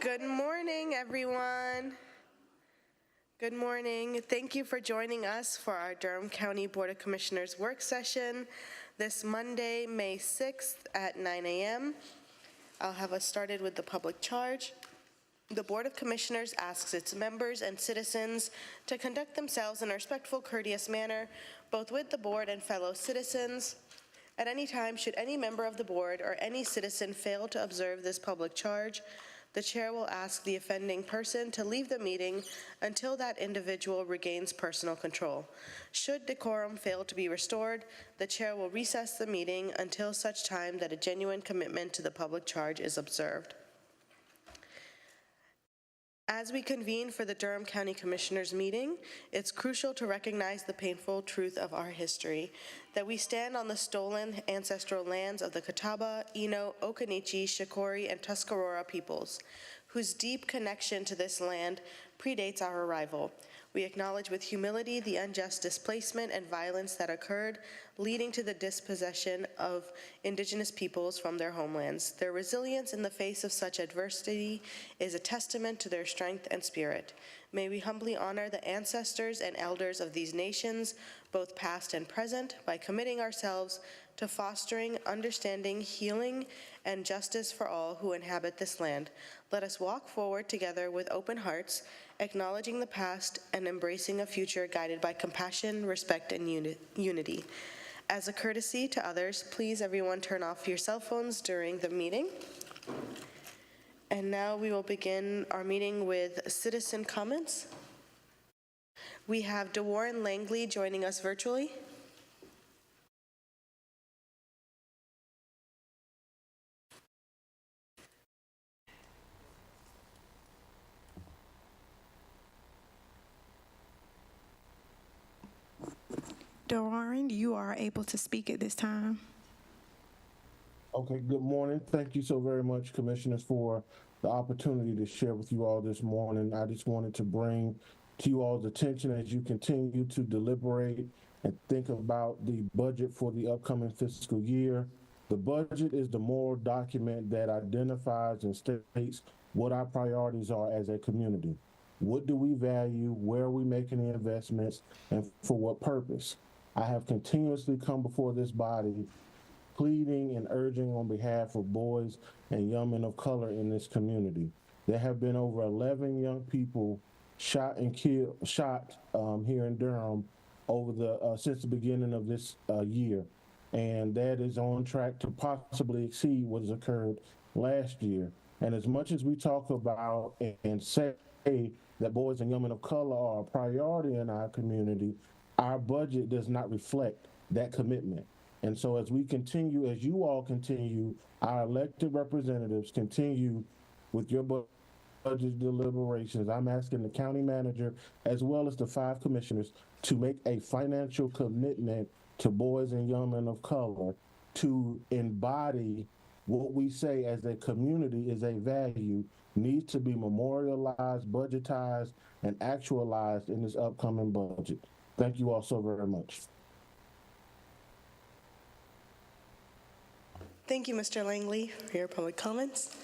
Good morning, everyone. Good morning. Thank you for joining us for our Durham County Board of Commissioners work session this Monday, May 6th at 9 a.m. I'll have us started with the public charge. The Board of Commissioners asks its members and citizens to conduct themselves in a respectful, courteous manner, both with the board and fellow citizens. At any time, should any member of the board or any citizen fail to observe this public charge, the chair will ask the offending person to leave the meeting until that individual regains personal control. Should decorum fail to be restored, the chair will recess the meeting until such time that a genuine commitment to the public charge is observed. As we convene for the Durham County Commissioners meeting, it's crucial to recognize the painful truth of our history, that we stand on the stolen ancestral lands of the Catawba, Eno, Occaneechi, Shakori, and Tuscarora peoples, whose deep connection to this land predates our arrival. We acknowledge with humility the unjust displacement and violence that occurred, leading to the dispossession of indigenous peoples from their homelands. Their resilience in the face of such adversity is a testament to their strength and spirit. May we humbly honor the ancestors and elders of these nations, both past and present, by committing ourselves to fostering understanding, healing, and justice for all who inhabit this land. Let us walk forward together with open hearts, acknowledging the past and embracing a future guided by compassion, respect, and unity. As a courtesy to others, please everyone turn off your cell phones during the meeting. And now we will begin our meeting with citizen comments. We have DeWarren Langley joining us virtually. DeWarren, you are able to speak at this time. Okay, good morning. Thank you so very much, Commissioners, for the opportunity to share with you all this morning. I just wanted to bring to you all's attention as you continue to deliberate and think about the budget for the upcoming fiscal year. The budget is the moral document that identifies and states what our priorities are as a community. What do we value? Where are we making the investments? And for what purpose? I have continuously come before this body pleading and urging on behalf of boys and young men of color in this community. There have been over 11 young people shot here in Durham over since the beginning of this year, and that is on track to possibly exceed what has occurred last year. And as much as we talk about and say that boys and young men of color are a priority in our community, our budget does not reflect that commitment. And so as we continue, as you all continue, our elected representatives continue with your budget deliberations, I'm asking the county manager as well as the 5 commissioners to make a financial commitment to boys and young men of color to embody what we say as a community is a value, needs to be memorialized, budgetized, and actualized in this upcoming budget. Thank you all so very much. Thank you, Mr. Langley, for your public comments.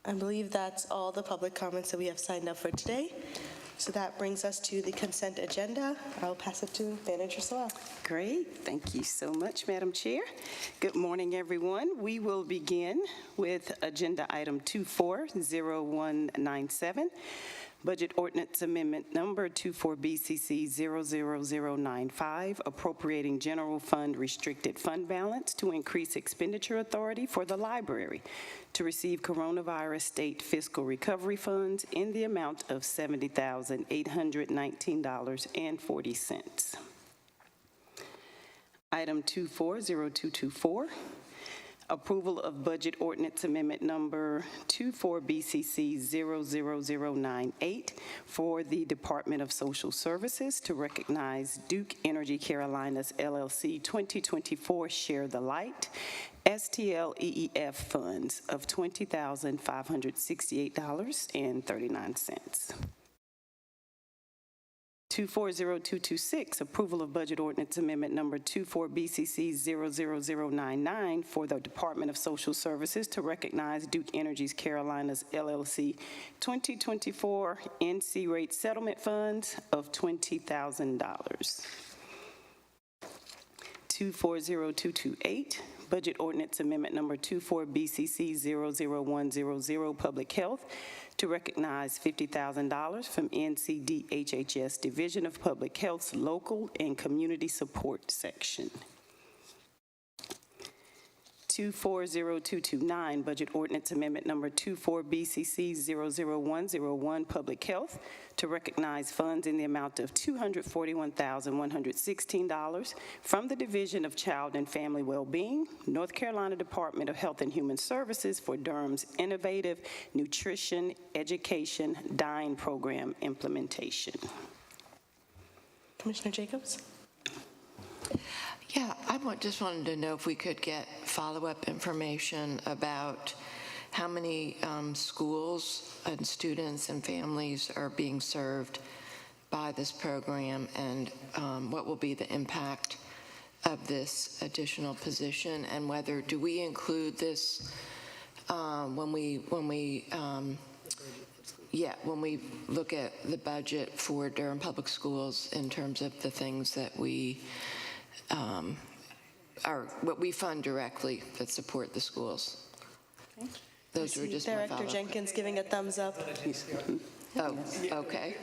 I believe that's all the public comments that we have signed up for today. So that brings us to the consent agenda. I'll pass it to Manager Sawell. Great. Thank you so much, Madam Chair. Good morning, everyone. We will begin with Agenda Item 240197. Budget Ordinance Amendment Number 24BCC 00095, appropriating general fund restricted fund balance to increase expenditure authority for the library to receive coronavirus state fiscal recovery funds in the amount of $70,819.40. Item 240224. Approval of Budget Ordinance Amendment Number 24BCC 00098 for the Department of Social Services to recognize Duke Energy Carolinas LLC 2024 Share the Light STLEEF funds of $20,568.39. 240226, approval of budget ordinance amendment number 24BCC 00099 for the Department of Social Services to recognize Duke Energy's Carolinas LLC 2024 NC rate settlement funds of $20,000. 240228, budget ordinance amendment number 24BCC 00100, public health, to recognize $50,000 from NCDHHS Division of Public Health's Local and Community Support Section. 240229, budget ordinance amendment number 24BCC 00101, public health, to recognize funds in the amount of $241,116 from the Division of Child and Family Wellbeing, North Carolina Department of Health and Human Services for Durham's Innovative Nutrition Education Dine Program implementation. Commissioner Jacobs? Yeah, just wanted to know if we could get follow-up information about how many schools and students and families are being served by this program, and what will be the impact of this additional position, and whether do we include this when we look at the budget for Durham Public Schools in terms of the things that we what we fund directly that support the schools. Okay. Those were just my Director follow-up. Jenkins giving a thumbs up. Oh, okay.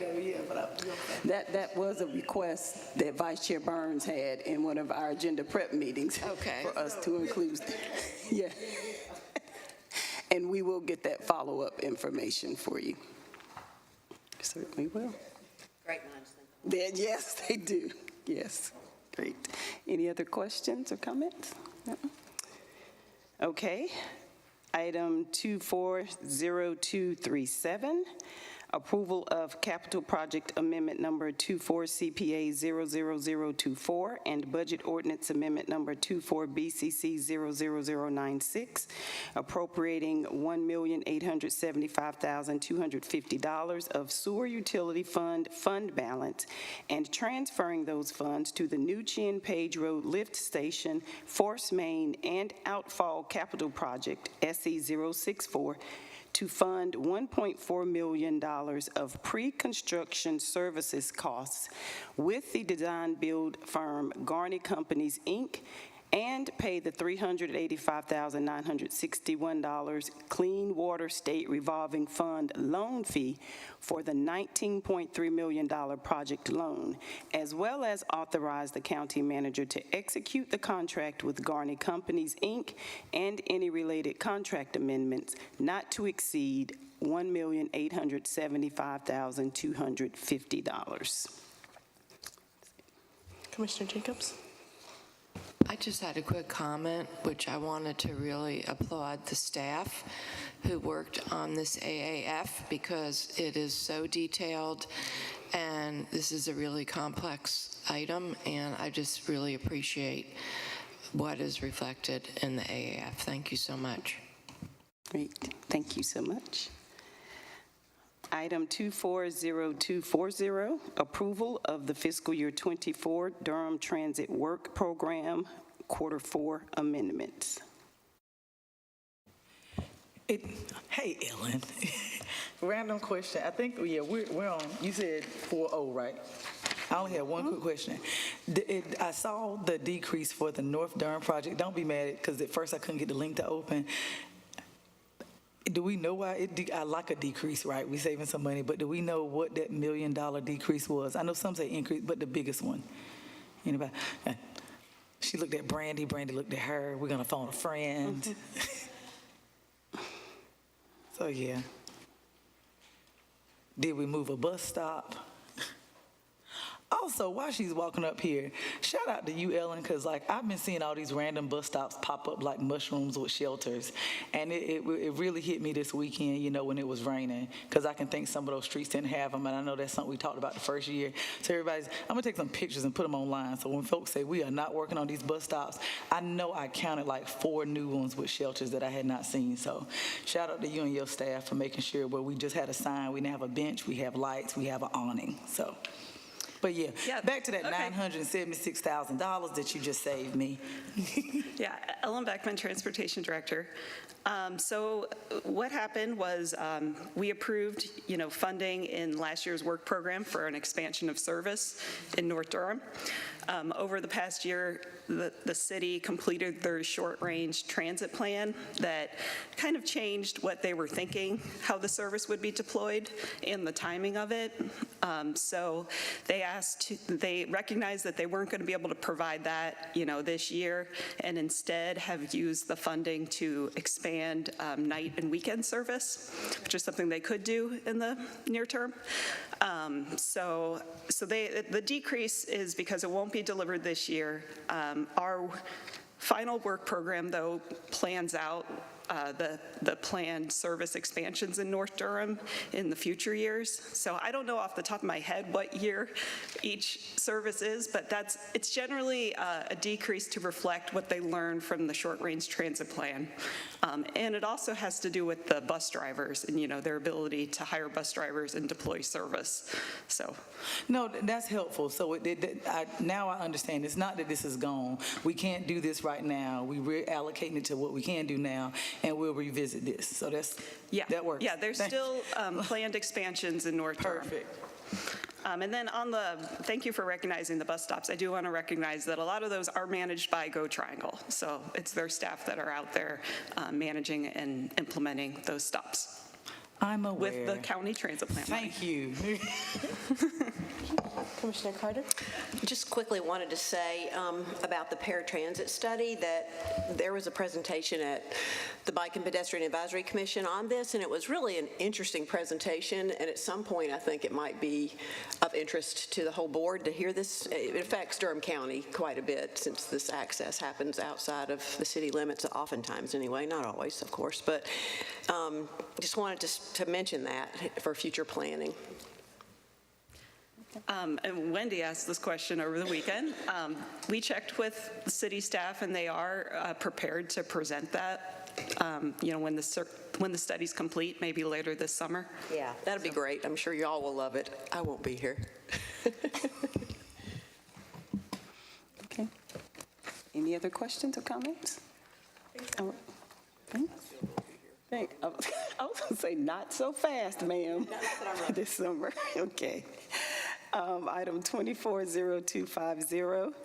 That was a request that Vice Chair Burns had in one of our agenda prep meetings. Okay. For us to include. Yeah. And we will get that follow-up information for you. Certainly will. Great minds think. Yes, they do. Yes. Great. Any other questions or comments? No? Okay. Item 240237, approval of capital project amendment number 24 CPA 00024 and budget ordinance amendment number 24 BCC 00096, appropriating $1,875,250 of sewer utility fund balance and transferring those funds to the New Chin Page Road Lift Station, Force Main, and Outfall Capital Project SE 064 to fund $1.4 million of pre-construction services costs with the design build firm Garney Companies, Inc., and pay the $385,961 Clean Water State Revolving Fund loan fee for the $19.3 million project loan, as well as authorize the county manager to execute the contract with Garney Companies, Inc., and any related contract amendments not to exceed $1,875,250. Commissioner Jacobs? I just had a quick comment, which I wanted to really applaud the staff who worked on this AAF, because it is so detailed and this is a really complex item, and I just really appreciate what is reflected in the AAF. Thank you so much. Great. Thank you so much. Item 240240, approval of the fiscal year 24 Durham Transit Work Program Quarter 4 amendments. Hey, Ellen. Random question. I think, yeah, we're on, you said 4.0, right? I only have one quick question. I saw the decrease for the North Durham project. Don't be mad, because at first I couldn't get the link to open. Do we know why I like a decrease, right? We're saving some money, but do we know what that $1 million decrease was? I know some say increase, but the biggest one. Anybody? She looked at Brandy. Brandy looked at her. We're gonna phone a friend. Mm-hmm. So yeah. Did we move a bus stop? Also, while she's walking up here, shout out to you, Ellen, because like I've been seeing all these random bus stops pop up like mushrooms with shelters, and it really hit me this weekend, you know, when it was raining, because I can think some of those streets didn't have them, and I know that's something we talked about the first year. So I'm gonna take some pictures and put them online, so when folks say we are not working on these bus stops, I know I counted like 4 new ones with shelters that I had not seen. So shout out to you and your staff for making sure where we just had a sign, we didn't have a bench, we have lights, we have an awning. So But yeah, Yeah, back to that okay. $976,000 that you just saved me. Yeah, Ellen Beckman, Transportation Director. So what happened was we approved, funding in last year's work program for an expansion of service in North Durham. Over the past year, the city completed their short-range transit plan that kind of changed what they were thinking, how the service would be deployed, and the timing of it. So they recognized that they weren't going to be able to provide that, this year, and instead have used the funding to expand night and weekend service, which is something they could do in the near term. So the decrease is because it won't be delivered this year. Our final work program, though, plans out the planned service expansions in North Durham in the future years. So I don't know off the top of my head what year each service is, but it's generally a decrease to reflect what they learned from the short-range transit plan. And it also has to do with the bus drivers and, their ability to hire bus drivers and deploy service. So. No, that's helpful. So now I understand. It's not that this is gone. We can't do this right now. We reallocating it to what we can do now, and we'll revisit this. So that works. Yeah, there's still planned expansions in North Durham. Perfect. And then thank you for recognizing the bus stops. I do want to recognize that a lot of those are managed by Go Triangle. So it's their staff that are out there managing and implementing those stops. I'm aware. With the county transit plan. Thank you. Commissioner Carter? Just quickly wanted to say about the paratransit study that there was a presentation at the Bike and Pedestrian Advisory Commission on this, and it was really an interesting presentation, and at some point I think it might be of interest to the whole board to hear this. It affects Durham County quite a bit since this access happens outside of the city limits, oftentimes anyway, not always, of course, but just wanted to mention that for future planning. And Wendy asked this question over the weekend. We checked with the city staff, and they are prepared to present that, when the study's complete, maybe later this summer. Yeah, that'd be great. I'm sure y'all will love it. I won't be here. Okay. Any other questions or comments? Oh, I was going to say, not so fast, ma'am, this summer. Okay. Item 240250,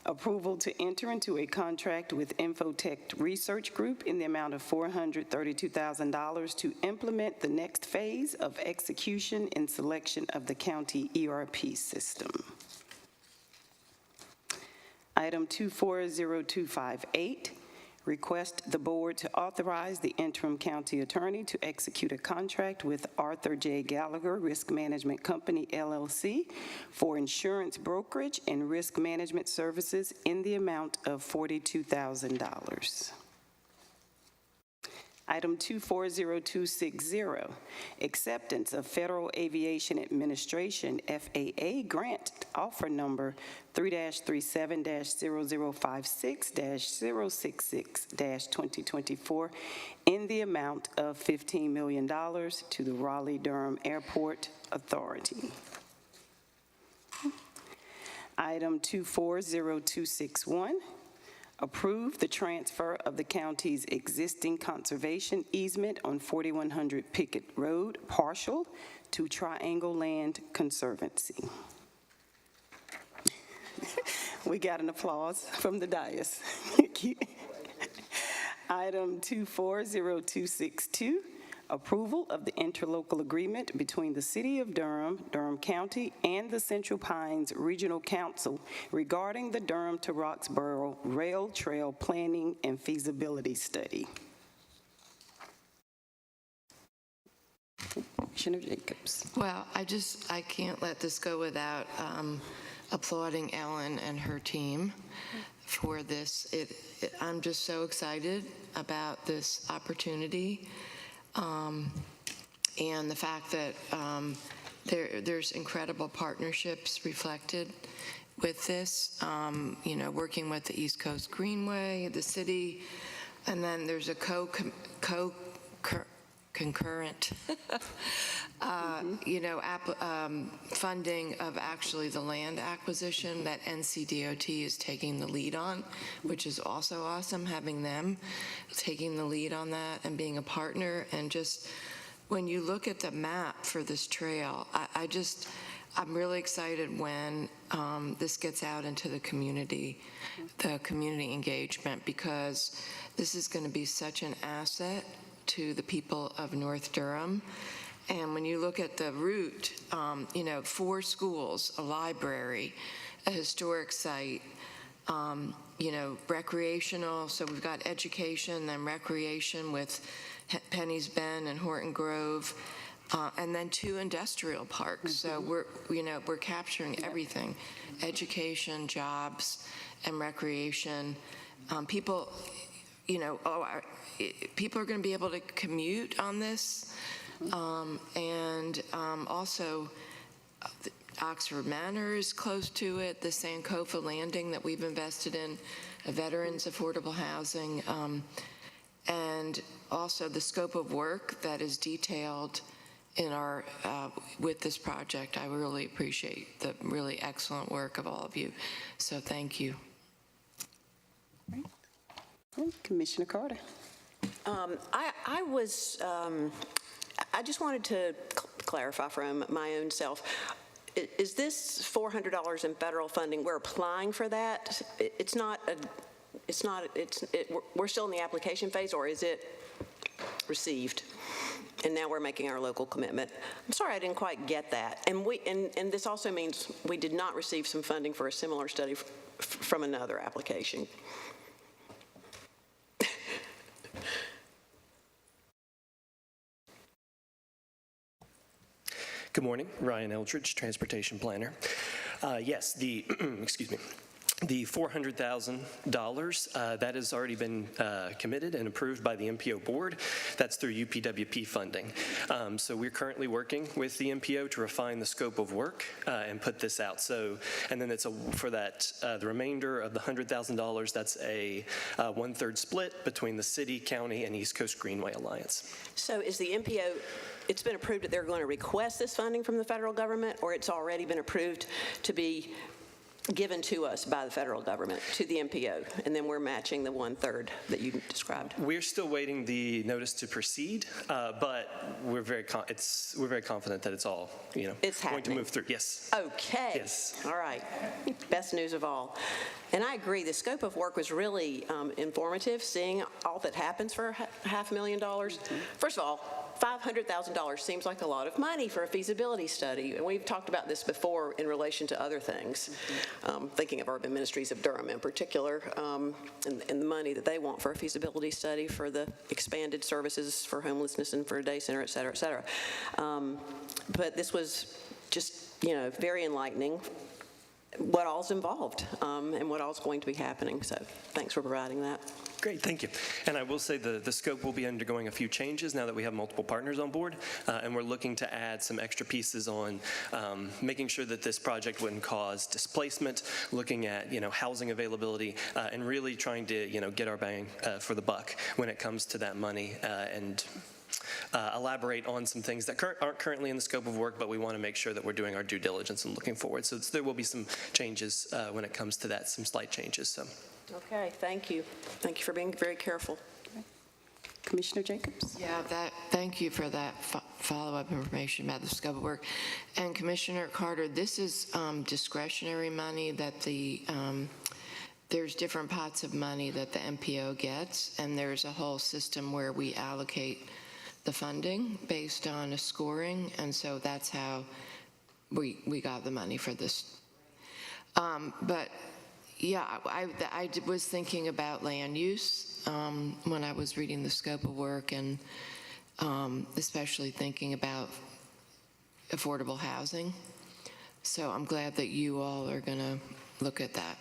approval to enter into a contract with Infotech Research Group in the amount of $432,000 to implement the next phase of execution and selection of the county ERP system. Item 240258, request the board to authorize the interim county attorney to execute a contract with Arthur J. Gallagher Risk Management Company, LLC, for insurance brokerage and risk management services in the amount of $42,000. Item 240260, acceptance of Federal Aviation Administration, FAA, grant offer number 3-37-0056-066-2024 in the amount of $15 million to the Raleigh-Durham Airport Authority. Item 240261, approve the transfer of the county's existing conservation easement on 4100 Pickett Road, partial, to Triangle Land Conservancy. We got an applause from the dais. Thank you. Item 240262, approval of the interlocal agreement between the City of Durham, Durham County, and the Central Pines Regional Council regarding the Durham to Roxborough Rail Trail Planning and Feasibility Study. Commissioner Jacobs. Well, I can't let this go without applauding Ellen and her team for this. I'm just so excited about this opportunity. And the fact that there's incredible partnerships reflected with this, working with the East Coast Greenway, the city, and then there's a concurrent, funding of actually the land acquisition that NCDOT is taking the lead on, which is also awesome, having them taking the lead on that and being a partner. And just when you look at the map for this trail, I'm really excited when this gets out into the community engagement, because this is going to be such an asset to the people of North Durham. And when you look at the route, 4 schools, a library, a historic site, recreational, so we've got education, then recreation with Penny's Bend and Horton Grove, and then 2 industrial parks. So we're capturing everything: education, jobs, and recreation. People are going to be able to commute on this, and also Oxford Manor is close to it, the Sankofa Landing that we've invested in, veterans affordable housing, and also the scope of work that is detailed in our with this project. I really appreciate the really excellent work of all of you, so thank you. Commissioner Carter. I just wanted to clarify from my own self. Is this $400 in federal funding? We're applying for that. We're still in the application phase, or is it received? And now we're making our local commitment. I'm sorry, I didn't quite get that. And this also means we did not receive some funding for a similar study from another application. Good morning, Ryan Eldridge, Transportation Planner. Yes, the, excuse me, the $400,000, that has already been committed and approved by the MPO board. That's through UPWP funding. So we're currently working with the MPO to refine the scope of work and put this out. So, and then it's for that, the remainder of the $100,000, that's a 1/3 split between the city, county, and East Coast Greenway Alliance. So is the MPO, it's been approved that they're going to request this funding from the federal government, or it's already been approved to be given to us by the federal government to the MPO, and then we're matching the 1/3 that you described? We're still waiting the notice to proceed, but we're very confident that it's all it's going to happening. move through. Yes. Okay. Yes. All right. Best news of all. And I agree. The scope of work was really informative. Seeing all that happens for $500,000. First of all, $500,000 seems like a lot of money for a feasibility study. And we've talked about this before in relation to other things, thinking of Urban Ministries of Durham in particular, and the money that they want for a feasibility study for the expanded services for homelessness and for a day center, et cetera, et cetera. But this was just, very enlightening, what all's involved and what all's going to be happening. So thanks for providing that. Great, thank you. And I will say the scope will be undergoing a few changes now that we have multiple partners on board, and we're looking to add some extra pieces on making sure that this project wouldn't cause displacement, looking at housing availability, and really trying to get our bang for the buck when it comes to that money, and elaborate on some things that aren't currently in the scope of work, but we want to make sure that we're doing our due diligence and looking forward. So there will be some changes when it comes to that, some slight changes. So. Okay, thank you. Thank you for being very careful. Commissioner Jacobs? Yeah, thank you for that follow-up information about the scope of work. And Commissioner Carter, this is discretionary money that there's different pots of money that the MPO gets, and there's a whole system where we allocate the funding based on a scoring, and so that's how we got the money for this. But yeah, I was thinking about land use when I was reading the scope of work, and especially thinking about affordable housing. So I'm glad that you all are going to look at that,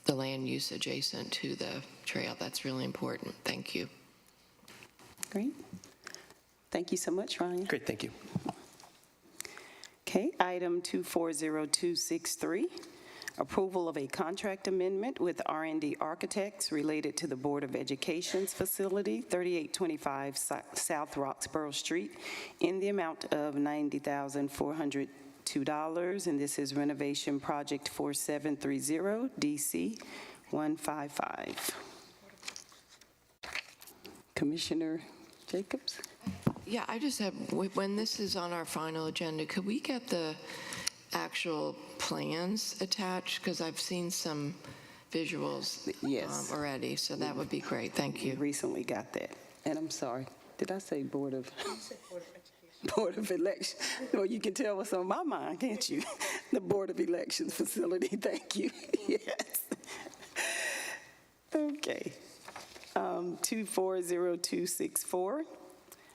the land use adjacent to the trail. That's really important. Thank you. Great. Thank you so much, Ryan. Great, thank you. Okay, item 240263, Approval of a contract amendment with R&D Architects related to the Board of Education's facility, 3825 South Roxborough Street, in the amount of $90,402, and this is renovation project 4730 DC 155. Commissioner Jacobs? Yeah, I just have, when this is on our final agenda, could we get the actual plans attached? Because I've seen some visuals Yes. already, so that would be great. Thank You you. recently got that. And I'm sorry, did I say Board of? Board of Elections. Well, you can tell what's on my mind, can't you? The Board of Elections facility, thank you. Yes. Okay. 240264,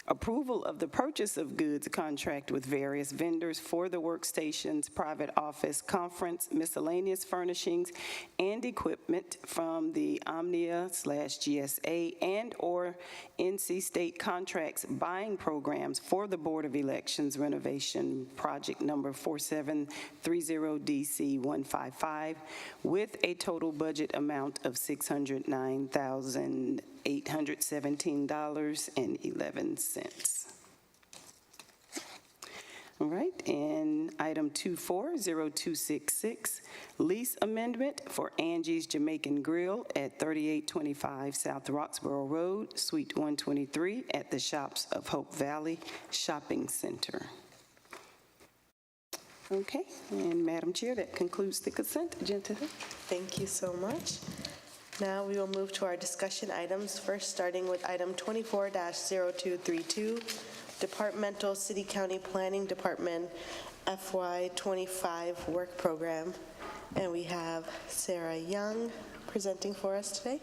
approval of the purchase of goods contract with various vendors for the workstations, private office, conference, miscellaneous furnishings, and equipment from the Omnia/GSA and/or NC State Contracts buying programs for the Board of Elections renovation project number 4730 DC 155 with a total budget amount of $609,817.11. All right, and item 240266, lease amendment for Angie's Jamaican Grill at 3825 South Roxborough Road, Suite 123 at the Shops of Hope Valley Shopping Center. Okay, and Madam Chair, that concludes the consent agenda. Thank you so much. Now we will move to our discussion items, first starting with item 24-0232, Departmental City County Planning Department FY25 Work Program. And we have Sarah Young presenting for us today.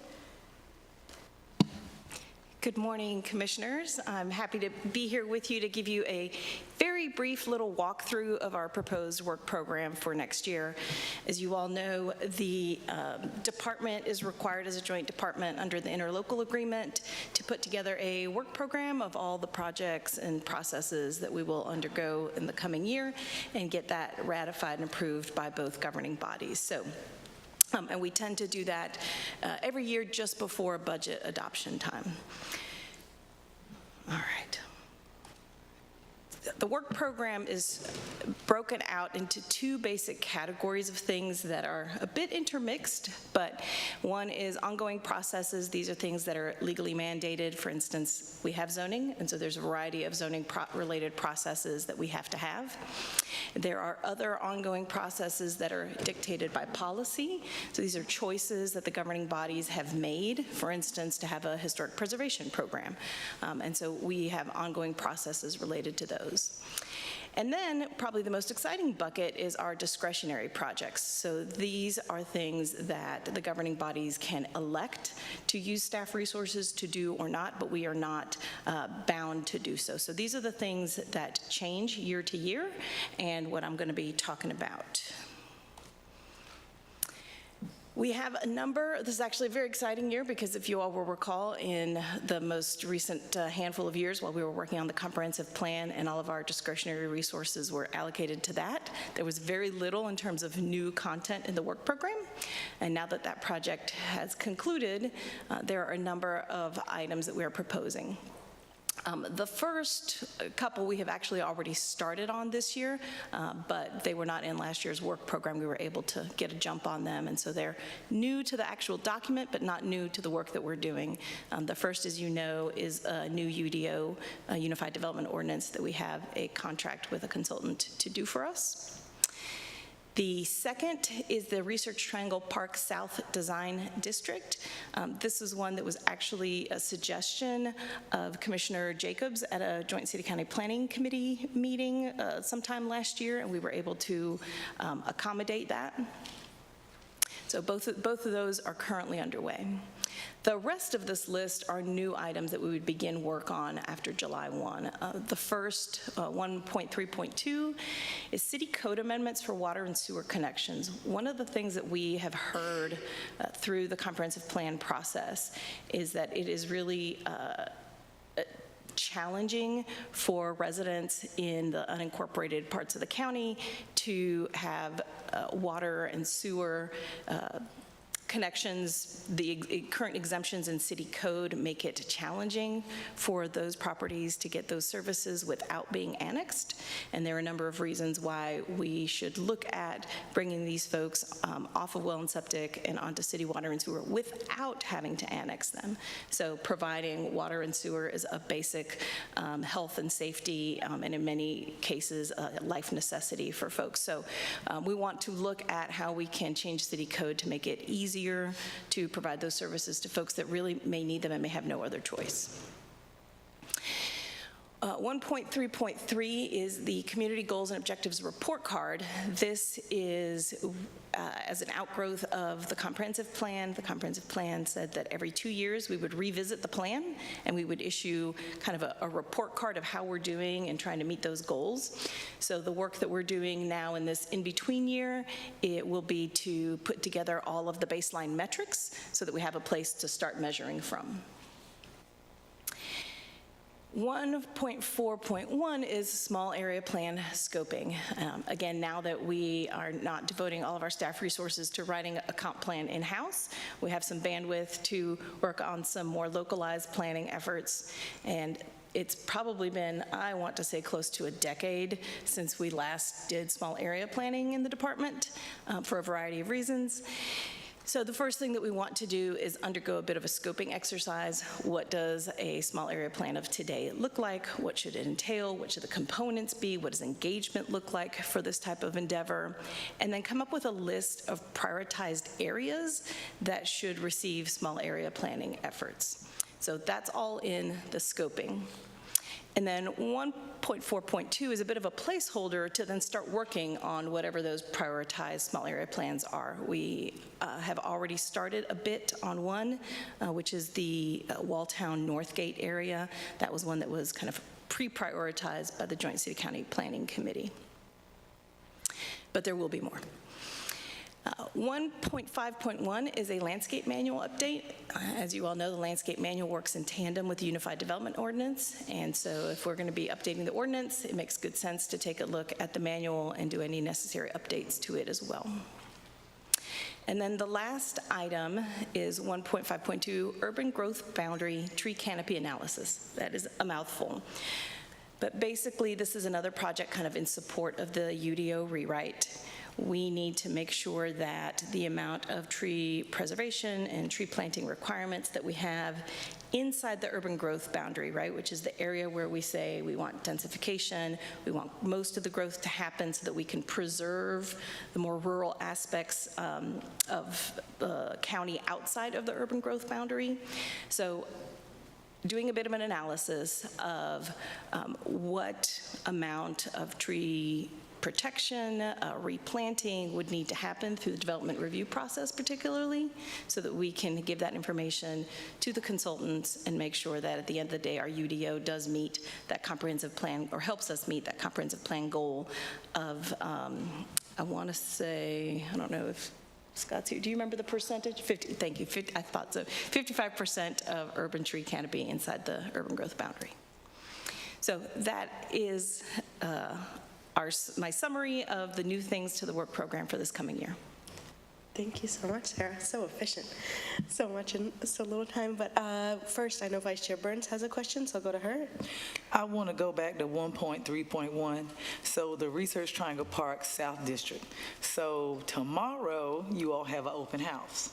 Good morning, Commissioners. I'm happy to be here with you to give you a very brief little walkthrough of our proposed work program for next year. As you all know, the department is required as a joint department under the interlocal agreement to put together a work program of all the projects and processes that we will undergo in the coming year and get that ratified and approved by both governing bodies. So. And we tend to do that every year just before budget adoption time. All right. The work program is broken out into two basic categories of things that are a bit intermixed, but one is ongoing processes. These are things that are legally mandated. For instance, we have zoning, and so there's a variety of zoning-related processes that we have to have. There are other ongoing processes that are dictated by policy. So these are choices that the governing bodies have made, for instance, to have a historic preservation program. And so we have ongoing processes related to those. And then probably the most exciting bucket is our discretionary projects. So these are things that the governing bodies can elect to use staff resources to do or not, but we are not bound to do so. So these are the things that change year to year and what I'm going to be talking about. We have a number, this is actually a very exciting year because if you all will recall, in the most recent handful of years while we were working on the comprehensive plan and all of our discretionary resources were allocated to that, there was very little in terms of new content in the work program. And now that that project has concluded, there are a number of items that we are proposing. The first couple we have actually already started on this year, but they were not in last year's work program. We were able to get a jump on them, and so they're new to the actual document, but not new to the work that we're doing. The first, as you know, is a new UDO, a Unified Development Ordinance, that we have a contract with a consultant to do for us. The second is the Research Triangle Park South Design District. This is one that was actually a suggestion of Commissioner Jacobs at a Joint City County Planning Committee meeting sometime last year, and we were able to accommodate that. So both of those are currently underway. The rest of this list are new items that we would begin work on after July 1. The first, 1.3.2, is city code amendments for water and sewer connections. One of the things that we have heard through the comprehensive plan process is that it is really challenging for residents in the unincorporated parts of the county to have water and sewer connections. The current exemptions in city code make it challenging for those properties to get those services without being annexed. And there are a number of reasons why we should look at bringing these folks off of well and septic and onto city water and sewer without having to annex them. So providing water and sewer is a basic health and safety, and in many cases, a life necessity for folks. So we want to look at how we can change city code to make it easier to provide those services to folks that really may need them and may have no other choice. 1.3.3 is the Community Goals and Objectives Report Card. This is as an outgrowth of the comprehensive plan. The comprehensive plan said that every 2 years we would revisit the plan and we would issue kind of a report card of how we're doing and trying to meet those goals. So the work that we're doing now in this in-between year, it will be to put together all of the baseline metrics so that we have a place to start measuring from. 1.4.1 is small area plan scoping. Again, now that we are not devoting all of our staff resources to writing a comp plan in-house, we have some bandwidth to work on some more localized planning efforts. And it's probably been, I want to say, close to a decade since we last did small area planning in the department for a variety of reasons. So the first thing that we want to do is undergo a bit of a scoping exercise. What does a small area plan of today look like? What should it entail? What should the components be? What does engagement look like for this type of endeavor? And then come up with a list of prioritized areas that should receive small area planning efforts. So that's all in the scoping. And then 1.4.2 is a bit of a placeholder to then start working on whatever those prioritized small area plans are. We have already started a bit on one, which is the Walltown Northgate area. That was one that was kind of pre-prioritized by the Joint City County Planning Committee. But there will be more. 1.5.1 is a landscape manual update. As you all know, the landscape manual works in tandem with the Unified Development Ordinance, and so if we're going to be updating the ordinance, it makes good sense to take a look at the manual and do any necessary updates to it as well. And then the last item is 1.5.2, urban growth boundary tree canopy analysis. That is a mouthful. But basically, this is another project kind of in support of the UDO rewrite. We need to make sure that the amount of tree preservation and tree planting requirements that we have inside the urban growth boundary, right, which is the area where we say we want densification, we want most of the growth to happen so that we can preserve the more rural aspects of the county outside of the urban growth boundary. So doing a bit of an analysis of what amount of tree protection, replanting would need to happen through the development review process particularly, so that we can give that information to the consultants and make sure that at the end of the day our UDO does meet that comprehensive plan, or helps us meet that comprehensive plan goal of, I want to say, I don't know if Scott's here. Do you remember the percentage? 50, thank you, 50, I thought so. 55% of urban tree canopy inside the urban growth boundary. So that is my summary of the new things to the work program for this coming year. Thank you so much, Sarah. So efficient. So much in so little time. But first, I know Vice Chair Burns has a question, so I'll go to her. I want to go back to 1.3.1. So the Research Triangle Park South District. So tomorrow, you all have an open house.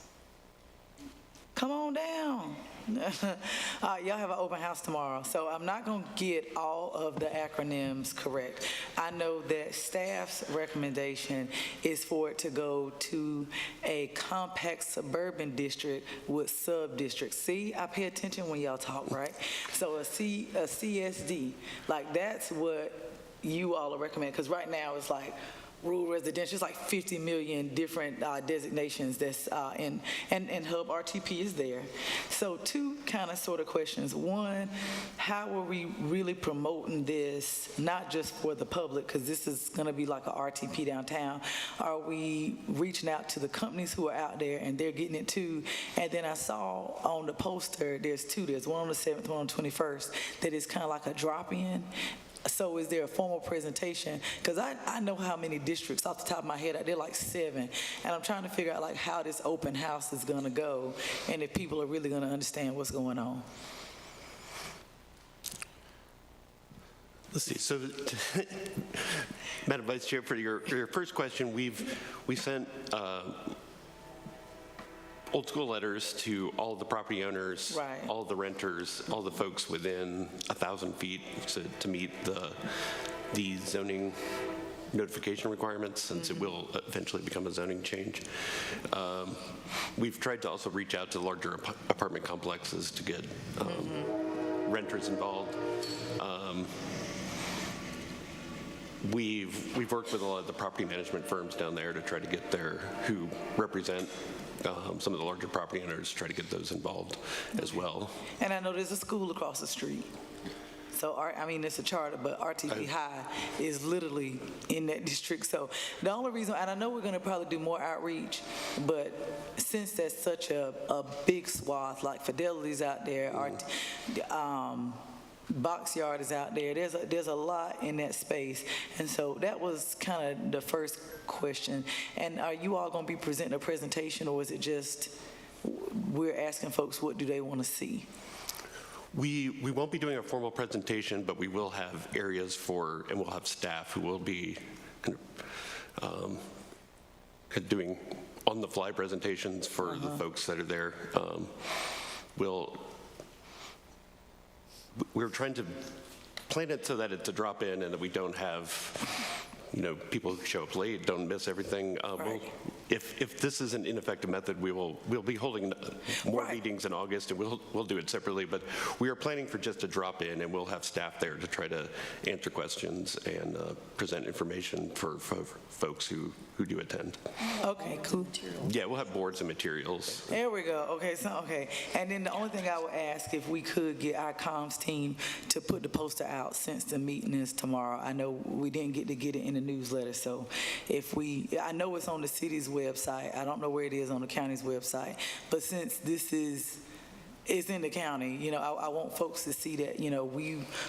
Come on down. Y'all have an open house tomorrow. So I'm not going to get all of the acronyms correct. I know that staff's recommendation is for it to go to a compact suburban district with sub-districts. See, I pay attention when y'all talk, right? So a CSD, like that's what you all are recommending, because right now it's like rural residential. It's like 50 million different designations that's and Hub RTP is there. So two kind of sort of questions. One, how are we really promoting this, not just for the public, because this is going to be like a RTP downtown. Are we reaching out to the companies who are out there and they're getting it too? And then I saw on the poster, there's two. There's one on the 7th, one on the 21st, that is kind of like a drop-in. So is there a formal presentation? Because I know how many districts off the top of my head, they're like 7, and I'm trying to figure out like how this open house is gonna go and if people are really gonna understand what's going on. Let's see, so, Madam Vice Chair, for your first question, we sent old school letters to all the property owners, Right. all the renters, all the folks within 1,000 feet to meet the zoning notification requirements, since it will eventually become a zoning change. We've tried to also reach out to larger apartment complexes to get renters involved. We've worked with a lot of the property management firms down there to try to get there, who represent some of the larger property owners, try to get those involved as well. And I know there's a school across the street. So, I mean, it's a charter, but RTP High is literally in that district. So the only reason, and I know we're going to probably do more outreach, but since that's such a big swath, like Fidelity's out there, Box Yard is out there. There's a lot in that space, and so that was kind of the first question. And are you all going to be presenting a presentation, or is it just we're asking folks what do they want to see? We won't be doing a formal presentation, but we will have areas for, and we'll have staff who will be kind of doing on-the-fly presentations for the folks that are there. We're trying to plan it so that it's a drop-in and that we don't have, people who show up late don't miss everything. Right. If this is an ineffective method, we'll be holding more meetings in August, and we'll do it separately. But we are planning for just a drop-in, and we'll have staff there to try to answer questions and present information for folks who do attend. Okay, cool. Yeah, we'll have boards and materials. There we go. Okay. And then the only thing I would ask, if we could get our comms team to put the poster out since the meeting is tomorrow. I know we didn't get to get it in the newsletter, so I know it's on the city's website. I don't know where it is on the county's website, but since this is in the county, I want folks to see that,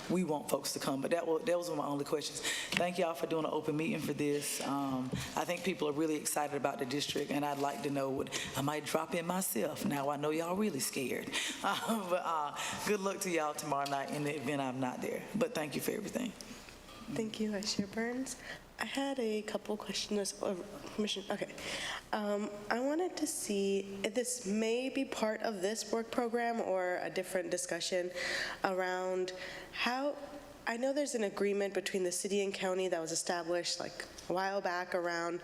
we want folks to come. But those were my only questions. Thank y'all for doing an open meeting for this. I think people are really excited about the district, and I'd like to know what I might drop in myself. Now I know y'all really scared. But good luck to y'all tomorrow night in the event I'm not there. But thank you for everything. Thank you, Vice Chair Burns. I had a couple questions. Commissioner, okay. I wanted to see if this may be part of this work program or a different discussion around how, I know there's an agreement between the city and county that was established like a while back around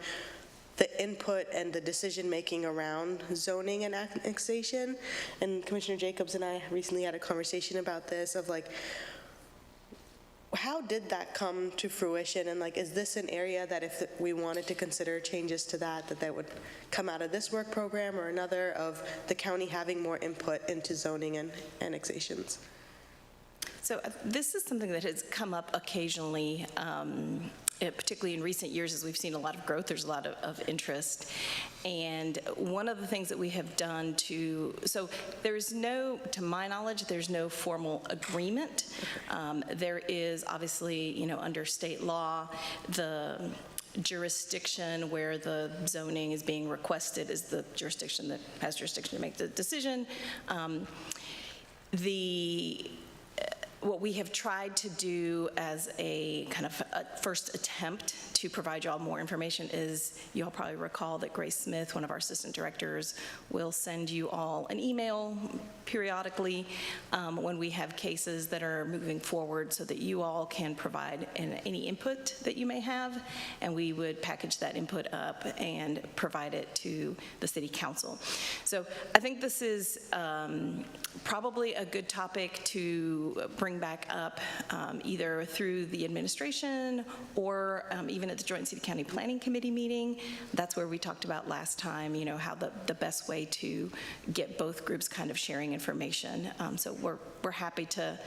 the input and the decision-making around zoning and annexation. And Commissioner Jacobs and I recently had a conversation about this of like, how did that come to fruition? And like, is this an area that if we wanted to consider changes to that would come out of this work program or another of the county having more input into zoning and annexations? So this is something that has come up occasionally, particularly in recent years as we've seen a lot of growth, there's a lot of interest. And one of the things that we have done so there's no, to my knowledge, there's no formal agreement. There is obviously, under state law, the jurisdiction where the zoning is being requested is the jurisdiction that has jurisdiction to make the decision. What we have tried to do as a kind of a first attempt to provide you all more information is, you all probably recall that Grace Smith, one of our assistant directors, will send you all an email periodically when we have cases that are moving forward so that you all can provide any input that you may have, and we would package that input up and provide it to the city council. So I think this is probably a good topic to bring back up either through the administration or even at the Joint City County Planning Committee meeting. That's where we talked about last time, how the best way to get both groups kind of sharing information. So we're happy to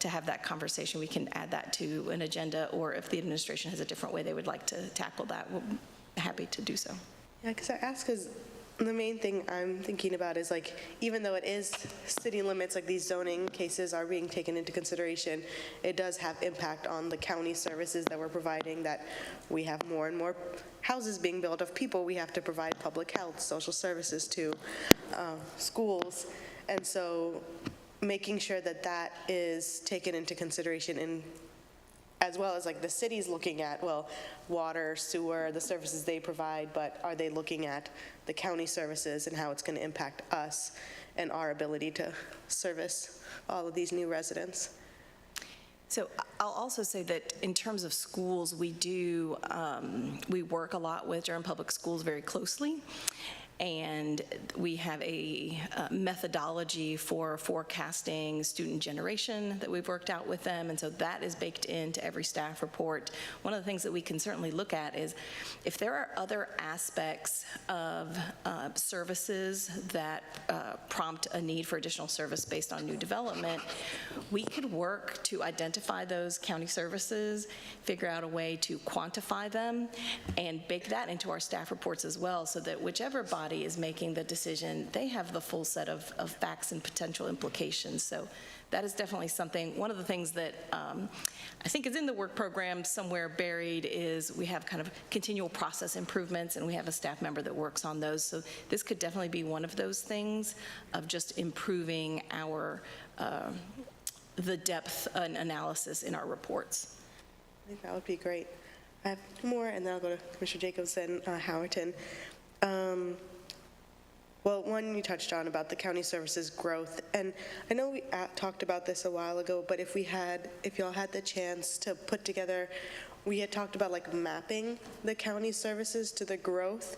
have that conversation. We can add that to an agenda, or if the administration has a different way they would like to tackle that, we're happy to do so. Yeah, because I ask because the main thing I'm thinking about is like, even though it is city limits, like these zoning cases are being taken into consideration, it does have impact on the county services that we're providing, that we have more and more houses being built of people we have to provide public health, social services to, schools. And so making sure that that is taken into consideration in, as well as like the city's looking at, well, water, sewer, the services they provide, but are they looking at the county services and how it's going to impact us and our ability to service all of these new residents? So I'll also say that in terms of schools, we work a lot with Durham Public Schools very closely. And we have a methodology for forecasting student generation that we've worked out with them, and so that is baked into every staff report. One of the things that we can certainly look at is if there are other aspects of services that prompt a need for additional service based on new development, we could work to identify those county services, figure out a way to quantify them, and bake that into our staff reports as well, so that whichever body is making the decision, they have the full set of facts and potential implications. So that is definitely something. One of the things that I think is in the work program somewhere buried is we have kind of continual process improvements, and we have a staff member that works on those. So this could definitely be one of those things of just improving our the depth and analysis in our reports. I think that would be great. I have more, and then I'll go to Commissioner Jacobs and Howerton. Well, one you touched on about the county services growth, and I know we talked about this a while ago, but if y'all had the chance to put together, we had talked about like mapping the county services to the growth.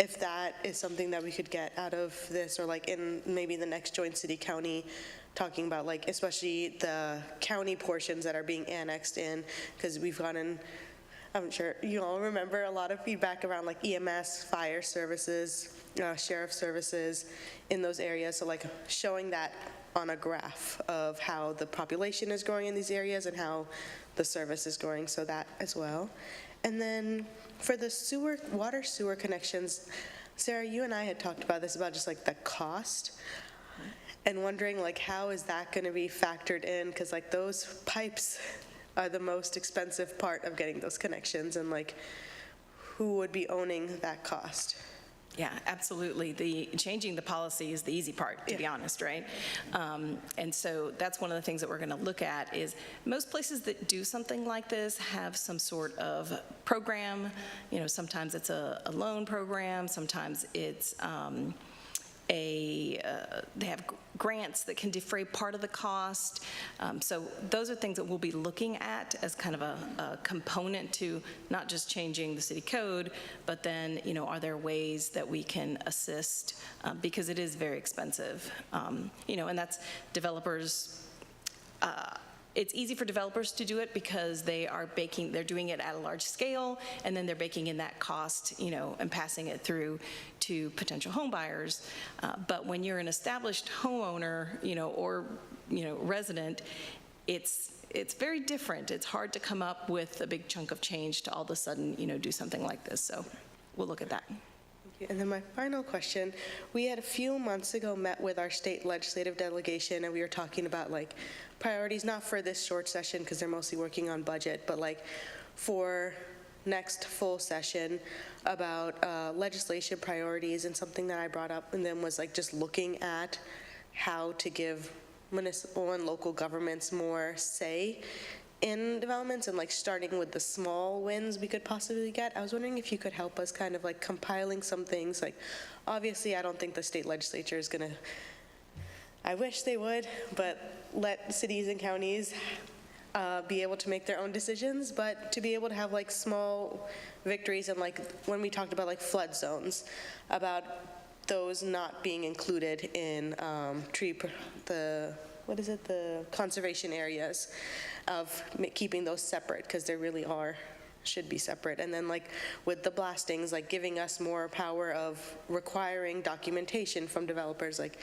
If that is something that we could get out of this, or like in maybe the next joint city county, talking about like especially the county portions that are being annexed in, because we've gotten, I'm sure you all remember, a lot of feedback around like EMS, fire services, sheriff services in those areas. So like showing that on a graph of how the population is growing in these areas and how the service is growing, so that as well. And then for the water sewer connections, Sarah, you and I had talked about this, about just like the cost, and wondering like how is that going to be factored in, because like those pipes are the most expensive part of getting those connections, and like who would be owning that cost? Yeah, absolutely. Changing the policy is the easy part, to be honest, right? And so that's one of the things that we're going to look at is most places that do something like this have some sort of program. Sometimes it's a loan program, sometimes it's they have grants that can defray part of the cost. So those are things that we'll be looking at as kind of a component to not just changing the city code, but then, are there ways that we can assist, because it is very expensive. And that's developers. It's easy for developers to do it because they're doing it at a large scale, and then they're baking in that cost, and passing it through to potential home buyers. But when you're an established homeowner, or resident, it's very different. It's hard to come up with a big chunk of change to all of a sudden, do something like this. So we'll look at that. And then my final question, we had a few months ago met with our state legislative delegation, and we were talking about like priorities, not for this short session because they're mostly working on budget, but like for next full session about legislation priorities. And something that I brought up and then was like just looking at how to give municipal and local governments more say in developments, and like starting with the small wins we could possibly get. I was wondering if you could help us kind of like compiling some things. Like obviously I don't think the state legislature is gonna, I wish they would, but let cities and counties be able to make their own decisions, but to be able to have like small victories. And like when we talked about like flood zones, about those not being included in the what is it, the conservation areas of keeping those separate, because they really should be separate. And then like with the blastings, like giving us more power of requiring documentation from developers, like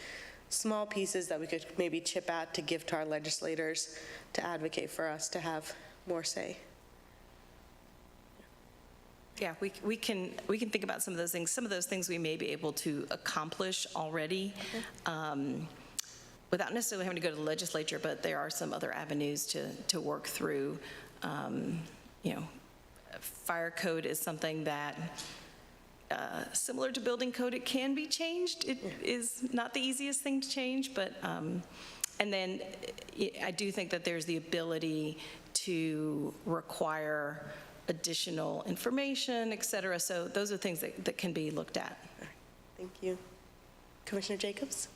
small pieces that we could maybe chip at to give to our legislators to advocate for us to have more say. Yeah, we can think about some of those things. Some of those things we may be able to accomplish already without necessarily having to go to the legislature, but there are some other avenues to work through. Fire code is something that, similar to building code, it can be changed. It is not the easiest thing to change, but, and then I do think that there's the ability to require additional information, et cetera. So those are things that can be looked at. Thank you. Commissioner Jacobs?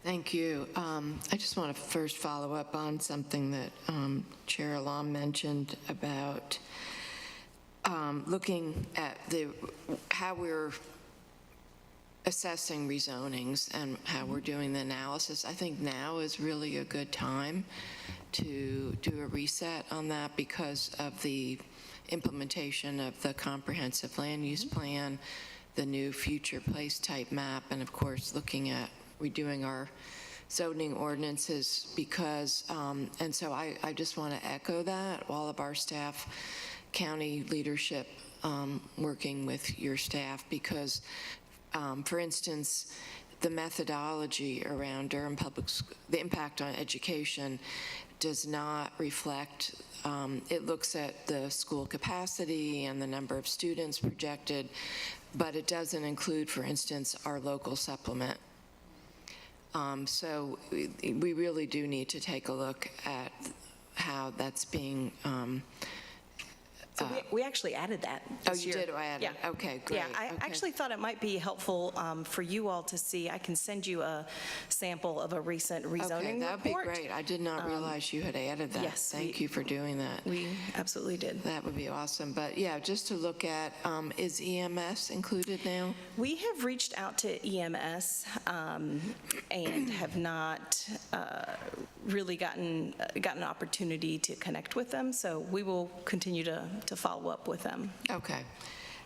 Thank you. I just want to first follow up on something that Chair Alam mentioned about looking at how we're assessing rezonings and how we're doing the analysis. I think now is really a good time to do a reset on that because of the implementation of the comprehensive land use plan, the new future place type map, and of course looking at redoing our zoning ordinances because, and so I just want to echo that, all of our staff, county leadership, working with your staff because, for instance, the methodology around Durham Public School, the impact on education does not reflect, it looks at the school capacity and the number of students projected, but it doesn't include, for instance, our local supplement. So we really do need to take a look at how that's being So we actually added that this year. You did? I added it? Okay, great. Yeah, I actually thought it might be helpful for you all to see. I can send you a sample of a recent rezoning report. Okay, that would be great. I did not realize you had added that. Yes. Thank you for doing that. We absolutely did. That would be awesome. But yeah, just to look at, is EMS included now? We have reached out to EMS and have not really gotten an opportunity to connect with them, so we will continue to follow up with them. Okay.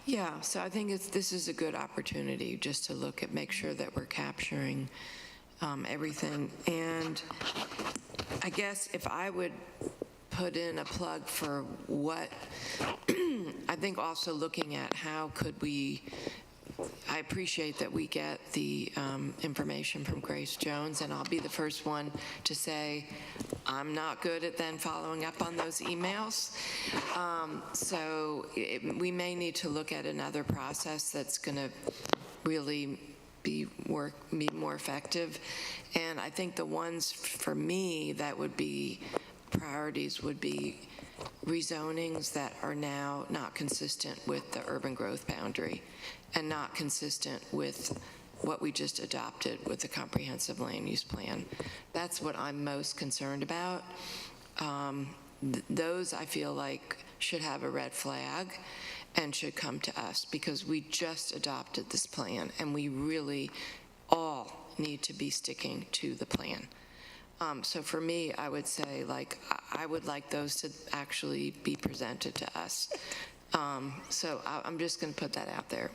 Yeah, so I think this is a good opportunity just to look at, make sure that we're capturing everything. And I guess if I would put in a plug for what, I think also looking at how could we, I appreciate that we get the information from Grace Jones, and I'll be the first one to say I'm not good at then following up on those emails. So we may need to look at another process that's going to really be more effective. And I think the ones for me that would be priorities would be rezonings that are now not consistent with the urban growth boundary and not consistent with what we just adopted with the comprehensive land use plan. That's what I'm most concerned about. Those I feel like should have a red flag and should come to us because we just adopted this plan and we really all need to be sticking to the plan. So for me, I would say, like, I would like those to actually be presented to us. So I'm just going to put that out there.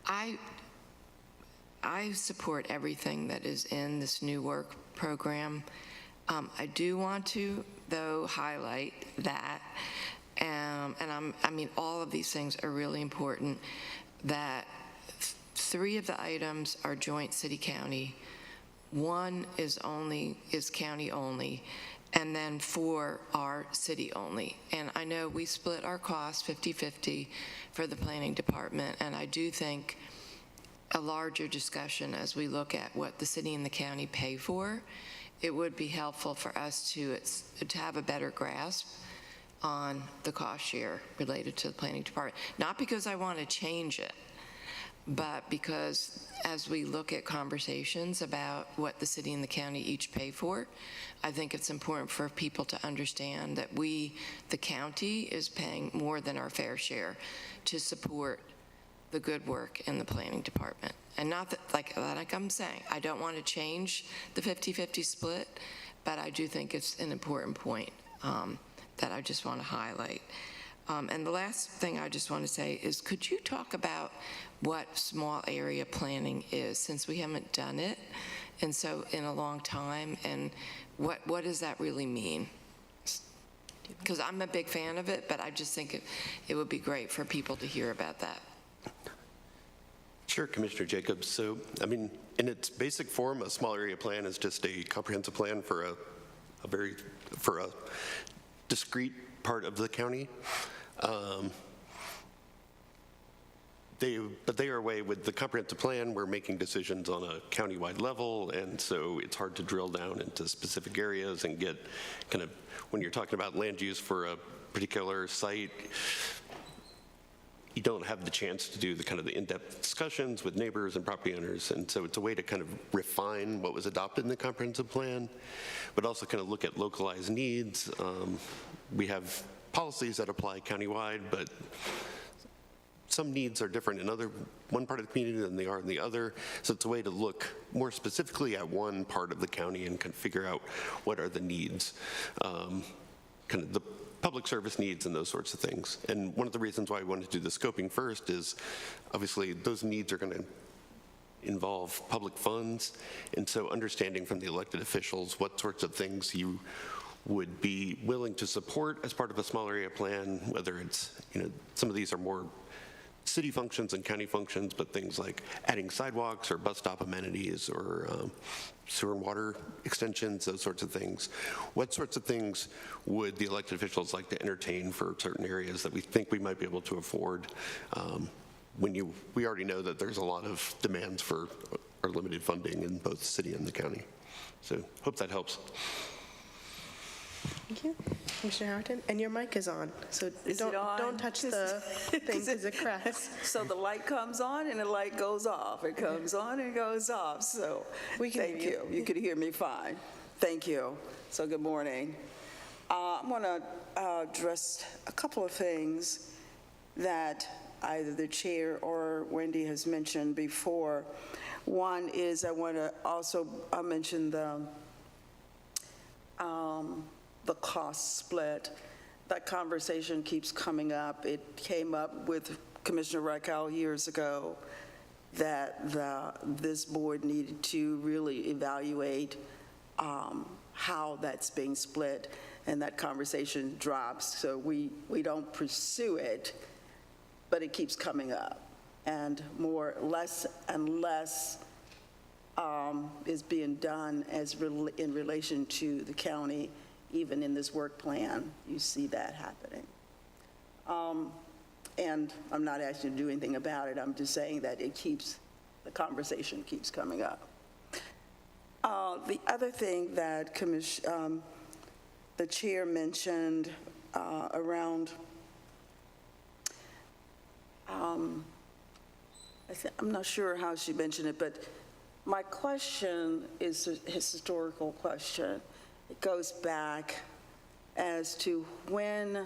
I support everything that is in this new work program. I do want to, though, highlight that, and I mean, all of these things are really important, that 3 of the items are joint city-county. 1 is county only, and then 4 are city only. And I know we split our costs 50-50 for the planning department, and I do think a larger discussion as we look at what the city and the county pay for, it would be helpful for us to have a better grasp on the cost share related to the planning department. Not because I want to change it, but because as we look at conversations about what the city and the county each pay for, I think it's important for people to understand that the county is paying more than our fair share to support the good work in the planning department. And not that, like I'm saying, I don't want to change the 50-50 split, but I do think it's an important point that I just want to highlight. And the last thing I just want to say is, could you talk about what small area planning is, since we haven't done it and so in a long time, and what does that really mean? Because I'm a big fan of it, but I just think it would be great for people to hear about that. Sure, Commissioner Jacobs. So, I mean, in its basic form, a small area plan is just a comprehensive plan for a discrete part of the county. But they are away with the comprehensive plan. We're making decisions on a countywide level, and so it's hard to drill down into specific areas and get kind of, when you're talking about land use for a particular site, you don't have the chance to do the kind of the in-depth discussions with neighbors and property owners. And so it's a way to kind of refine what was adopted in the comprehensive plan, but also kind of look at localized needs. We have policies that apply countywide, but some needs are different in one part of the community than they are in the other. So it's a way to look more specifically at one part of the county and kind of figure out what are the needs, kind of the public service needs and those sorts of things. And one of the reasons why we wanted to do the scoping first is obviously those needs are going to involve public funds. And so understanding from the elected officials what sorts of things you would be willing to support as part of a small area plan, whether it's, some of these are more city functions and county functions, but things like adding sidewalks or bus stop amenities or sewer and water extensions, those sorts of things. What sorts of things would the elected officials like to entertain for certain areas that we think we might be able to afford? We already know that there's a lot of demands for our limited funding in both the city and the county. So hope that helps. Thank you. Commissioner Howerton, and your mic is on, so Is it on? don't touch the thing because it cracks. So the light comes on and the light goes off. It comes on and goes off. So thank you. You could hear me fine. Thank you. So good morning. I'm going to address a couple of things that either the chair or Wendy has mentioned before. One is I want to also mention the cost split. That conversation keeps coming up. It came up with Commissioner Raquel years ago that this board needed to really evaluate how that's being split, and that conversation drops. So we don't pursue it, but it keeps coming up, and less and less is being done in relation to the county. Even in this work plan, you see that happening. And I'm not asking you to do anything about it. I'm just saying that the conversation keeps coming up. The other thing that the chair mentioned around, I'm not sure how she mentioned it, but my question is a historical question. It goes back as to when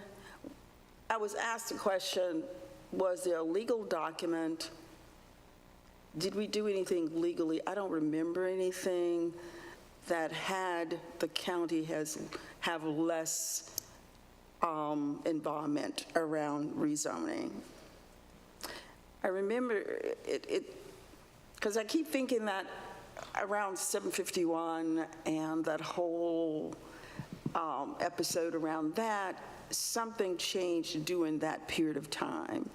I was asked the question, was there a legal document? Did we do anything legally? I don't remember anything that had the county have less involvement around rezoning. I remember it because I keep thinking that around 751 and that whole episode around that, something changed during that period of time.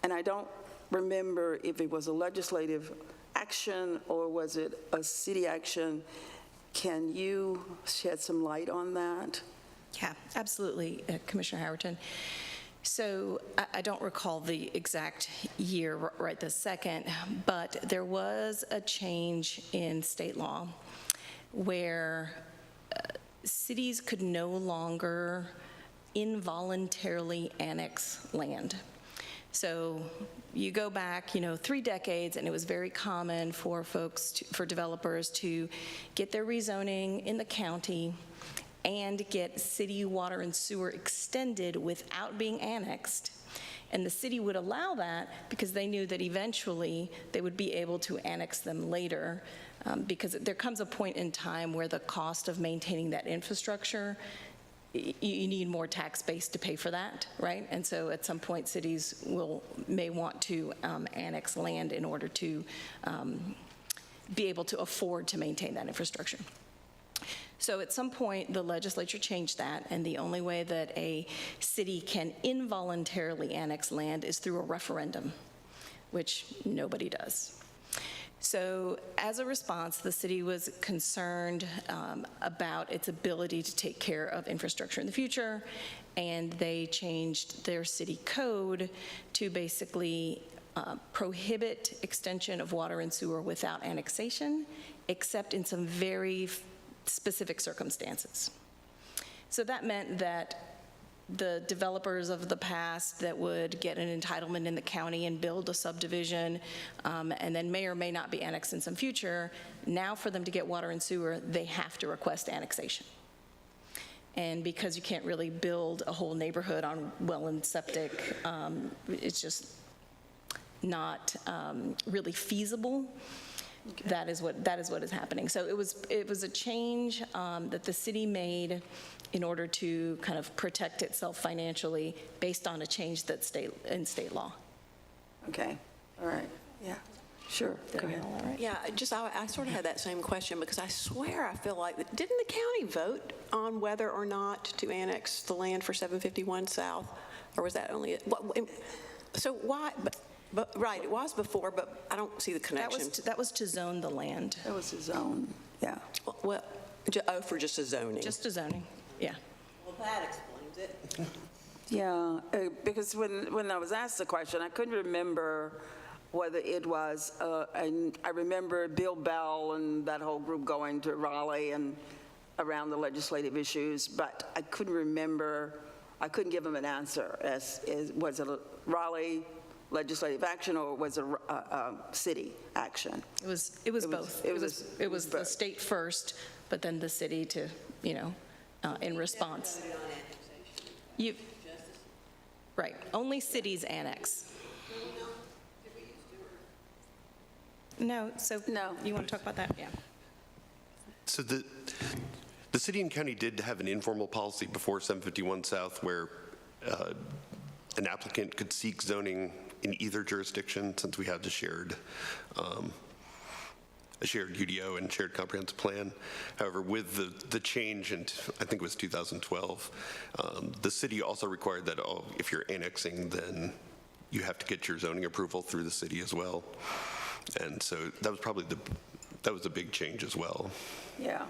And I don't remember if it was a legislative action or was it a city action. Can you shed some light on that? Yeah, absolutely, Commissioner Howerton. So I don't recall the exact year right this second, but there was a change in state law where cities could no longer involuntarily annex land. So you go back, 3 decades, and it was very common for for developers to get their rezoning in the county and get city water and sewer extended without being annexed. And the city would allow that because they knew that eventually they would be able to annex them later, because there comes a point in time where the cost of maintaining that infrastructure, you need more tax base to pay for that, right? And so at some point, cities may want to annex land in order to be able to afford to maintain that infrastructure. So at some point, the legislature changed that, and the only way that a city can involuntarily annex land is through a referendum, which nobody does. So as a response, the city was concerned about its ability to take care of infrastructure in the future, and they changed their city code to basically prohibit extension of water and sewer without annexation, except in some very specific circumstances. So that meant that the developers of the past that would get an entitlement in the county and build a subdivision, and then may or may not be annexed in some future, now for them to get water and sewer, they have to request annexation. And because you can't really build a whole neighborhood on well and septic, it's just not really feasible. Okay. That is what is happening. So it was a change that the city made in order to kind of protect itself financially based on a change that's in state law. Okay. All right. Yeah. Sure. Go ahead. All right. Yeah, I sort of had that same question because I swear I feel like, didn't the county vote on whether or not to annex the land for 751 South? Or was that only, so why, but right, it was before, but I don't see the connection. That was to zone the land. That was the zone. Yeah. Well, for just a zoning. Just a zoning, yeah. Well, that explains it. Yeah, because when I was asked the question, I couldn't remember whether it was, I remember Bill Bell and that whole group going to Raleigh and around the legislative issues, but I couldn't remember, I couldn't give them an answer as was it a Raleigh legislative action or was it a city action? It was both. It was the state first, but then the city to, in response. Right, only cities annex. No, so no. You want to talk about that? Yeah. So the city and county did have an informal policy before 751 South where an applicant could seek zoning in either jurisdiction, since we have a shared UDO and shared comprehensive plan. However, with the change in, I think it was 2012, the city also required that if you're annexing, then you have to get your zoning approval through the city as well. And so that was probably that was a big change as well. Yeah.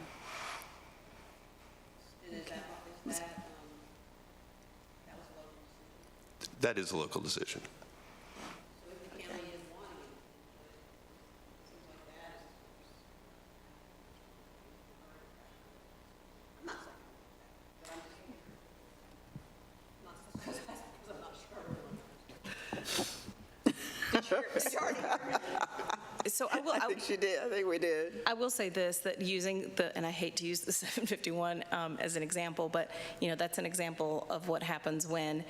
And is that That is a local decision. So I think she did. I think we did. I will say this, that using and I hate to use the 751 as an example, but that's an example of what happens when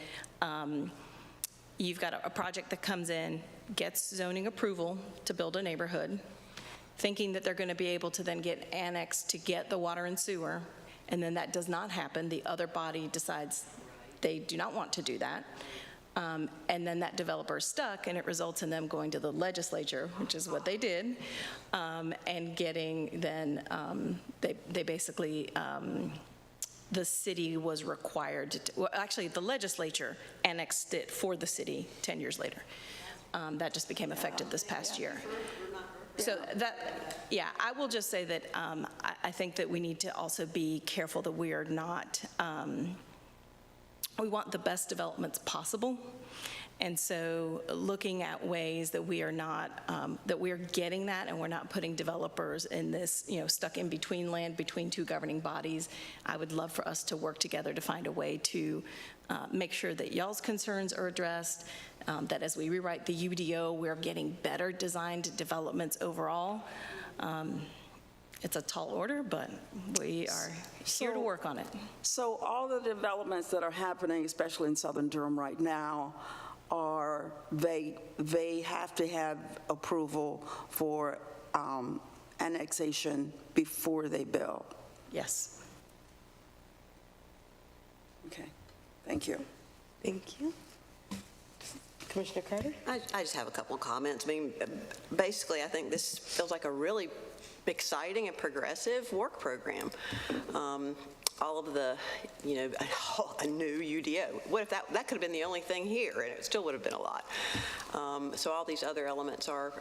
you've got a project that comes in, gets zoning approval to build a neighborhood, thinking that they're going to be able to then get annexed to get the water and sewer, and then that does not happen. The other body decides they do not want to do that. And then that developer is stuck, and it results in them going to the legislature, which is what they did, and getting then, they basically, the city was required to, well, actually, the legislature annexed it for the city 10 years later. That just became effective this past year. So I will just say that I think that we need to also be careful that we are not, we want the best developments possible. And so looking at ways that we are not, that we are getting that and we're not putting developers in this, stuck in between land, between two governing bodies. I would love for us to work together to find a way to make sure that y'all's concerns are addressed, that as we rewrite the UDO, we're getting better designed developments overall. It's a tall order, but we are here to work on it. So all the developments that are happening, especially in southern Durham right now, or they have to have approval for annexation before they build? Yes. Okay, thank you. Thank you. Commissioner Carter? I just have a couple of comments. I mean, basically, I think this feels like a really exciting and progressive work program. All of the, a new UDO. What if that could have been the only thing here, and it still would have been a lot. So all these other elements are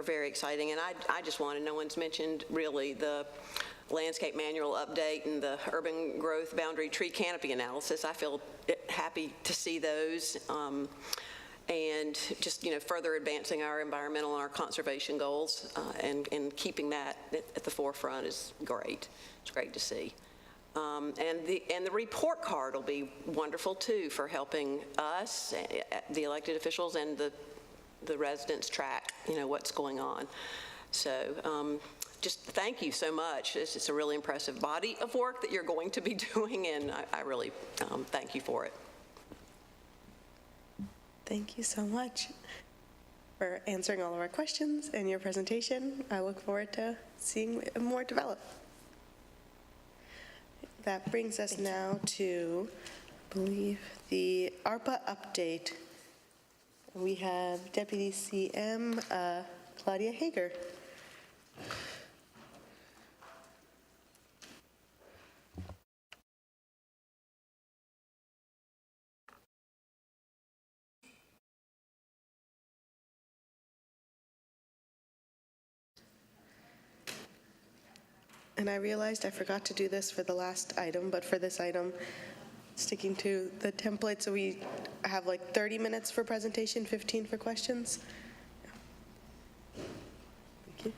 very exciting, and I just wanted, no one's mentioned really the landscape manual update and the urban growth boundary tree canopy analysis. I feel happy to see those. And just, further advancing our environmental and our conservation goals and keeping that at the forefront is great. It's great to see. And the report card will be wonderful, too, for helping us, the elected officials, and the residents track, what's going on. So just thank you so much. It's just a really impressive body of work that you're going to be doing, and I really thank you for it. Thank you so much for answering all of our questions and your presentation. I look forward to seeing more develop. That brings us now to, I believe, the ARPA update. We have Deputy CM Claudia Hager. And I realized I forgot to do this for the last item, but for this item, sticking to the template, so we have like 30 minutes for presentation, 15 for questions. Thank you.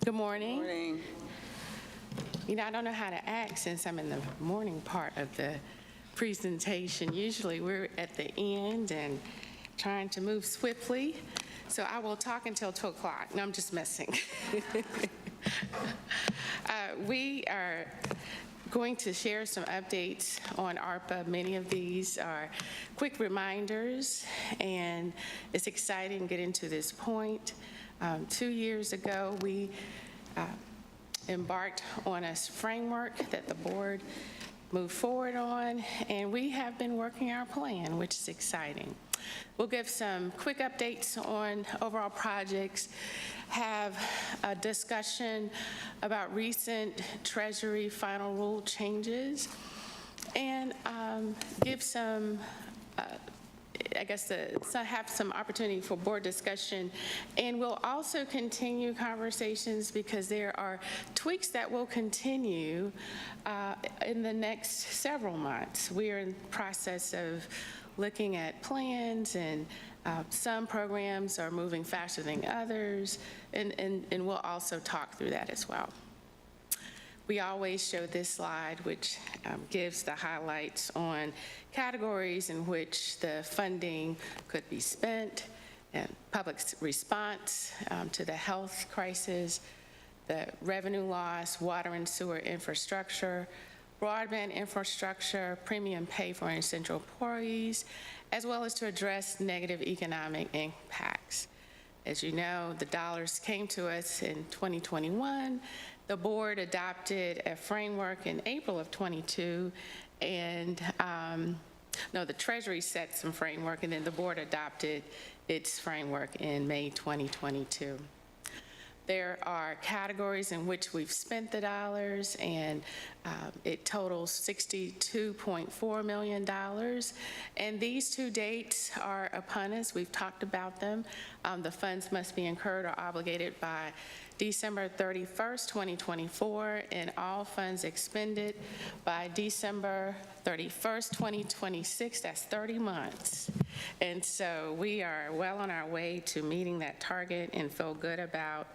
Good morning. Morning. I don't know how to act since I'm in the morning part of the presentation. Usually we're at the end and trying to move swiftly. So I will talk until 2 o'clock. No, I'm just messing. We are going to share some updates on ARPA. Many of these are quick reminders, and it's exciting getting to this point. 2 years ago, we embarked on a framework that the board moved forward on, and we have been working our plan, which is exciting. We'll give some quick updates on overall projects, have a discussion about recent Treasury final rule changes, and give some have some opportunity for board discussion. And we'll also continue conversations because there are tweaks that will continue in the next several months. We are in the process of looking at plans, and some programs are moving faster than others, and we'll also talk through that as well. We always show this slide, which gives the highlights on categories in which the funding could be spent, and public response to the health crisis, the revenue loss, water and sewer infrastructure, broadband infrastructure, premium pay for essential employees, as well as to address negative economic impacts. As you know, the dollars came to us in 2021. The board adopted a framework in April of 22, and the Treasury set some framework, and then the board adopted its framework in May 2022. There are categories in which we've spent the dollars, and it totals $62.4 million. And these two dates are upon us. We've talked about them. The funds must be incurred or obligated by December 31st, 2024, and all funds expended by December 31st, 2026. That's 30 months. And so we are well on our way to meeting that target and feel good about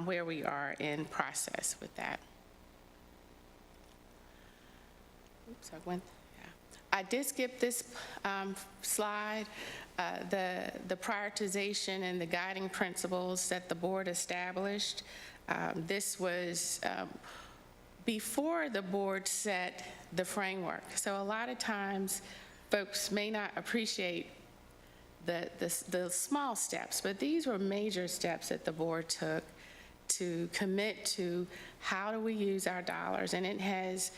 where we are in process with that. Oops, I went. I did skip this slide, the prioritization and the guiding principles that the board established. This was before the board set the framework. So a lot of times, folks may not appreciate the small steps, but these were major steps that the board took to commit to how do we use our dollars, and it has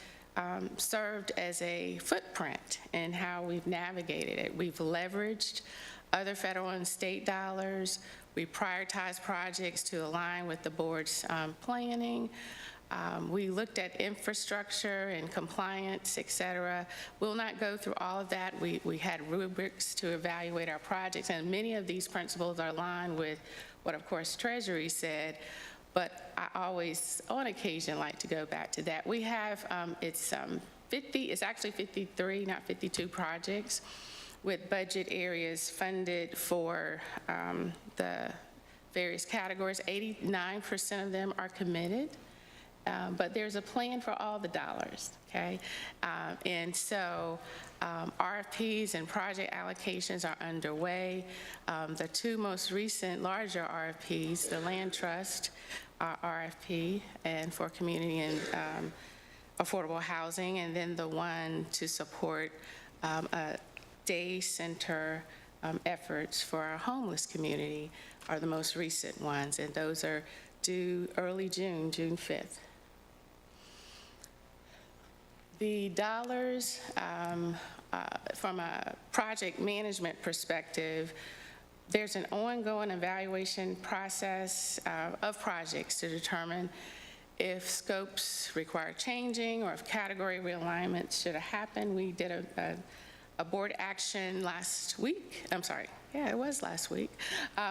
served as a footprint in how we've navigated it. We've leveraged other federal and state dollars. We prioritize projects to align with the board's planning. We looked at infrastructure and compliance, et cetera. We'll not go through all of that. We had rubrics to evaluate our projects, and many of these principles are aligned with what, of course, Treasury said, but I always, on occasion, like to go back to that. We have, it's actually 53, not 52 projects with budget areas funded for the various categories. 89% of them are committed. But there's a plan for all the dollars, okay? And so RFPs and project allocations are underway. The two most recent larger RFPs, the Land Trust RFP and for community and affordable housing, and then the one to support day center efforts for our homeless community are the most recent ones, and those are due early June, June 5th. The dollars, from a project management perspective, there's an ongoing evaluation process of projects to determine if scopes require changing or if category realignments should have happened. We did a board action last week. I'm sorry, yeah, it was last week.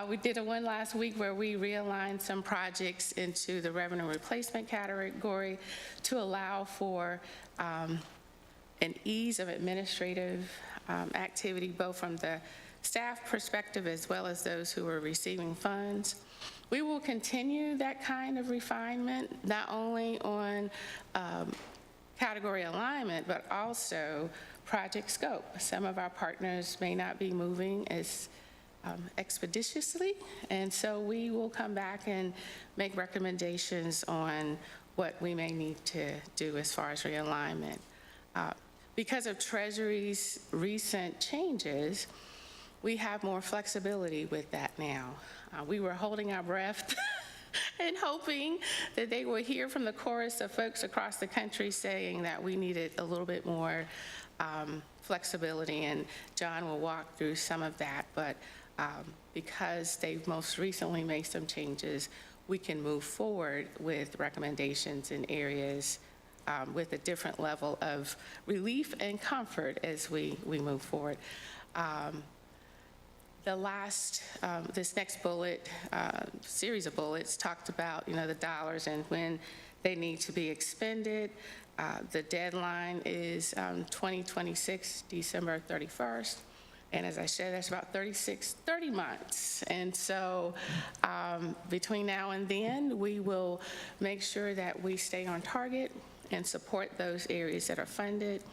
We did one last week where we realigned some projects into the revenue replacement category to allow for an ease of administrative activity, both from the staff perspective as well as those who are receiving funds. We will continue that kind of refinement, not only on category alignment, but also project scope. Some of our partners may not be moving as expeditiously, and so we will come back and make recommendations on what we may need to do as far as realignment. Because of Treasury's recent changes, we have more flexibility with that now. We were holding our breath and hoping that they would hear from the chorus of folks across the country saying that we needed a little bit more flexibility, and John will walk through some of that, but because they've most recently made some changes, we can move forward with recommendations in areas with a different level of relief and comfort as we move forward. The last, this next bullet, series of bullets talked about, the dollars and when they need to be expended. The deadline is 2026, December 31st. And as I said, that's about 30 months. And so between now and then, we will make sure that we stay on target and support those areas that are funded.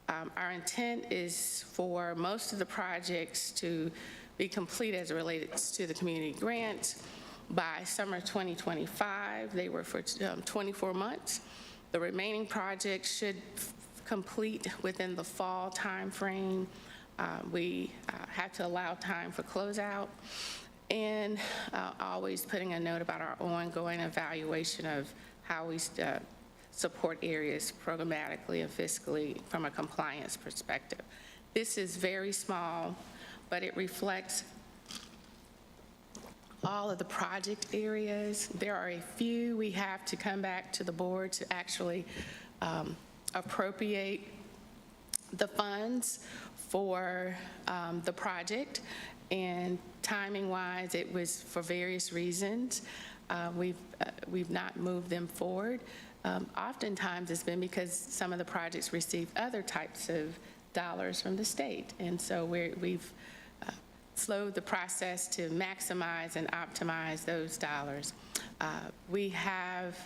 Our intent is for most of the projects to be complete as it relates to the community grants by summer 2025. They were for 24 months. The remaining projects should complete within the fall timeframe. We have to allow time for closeout, and always putting a note about our ongoing evaluation of how we support areas programmatically and fiscally from a compliance perspective. This is very small, but it reflects all of the project areas. There are a few we have to come back to the board to actually appropriate the funds for the project, and timing-wise, it was for various reasons. We've not moved them forward. Oftentimes, it's been because some of the projects receive other types of dollars from the state, and so we've slowed the process to maximize and optimize those dollars. We have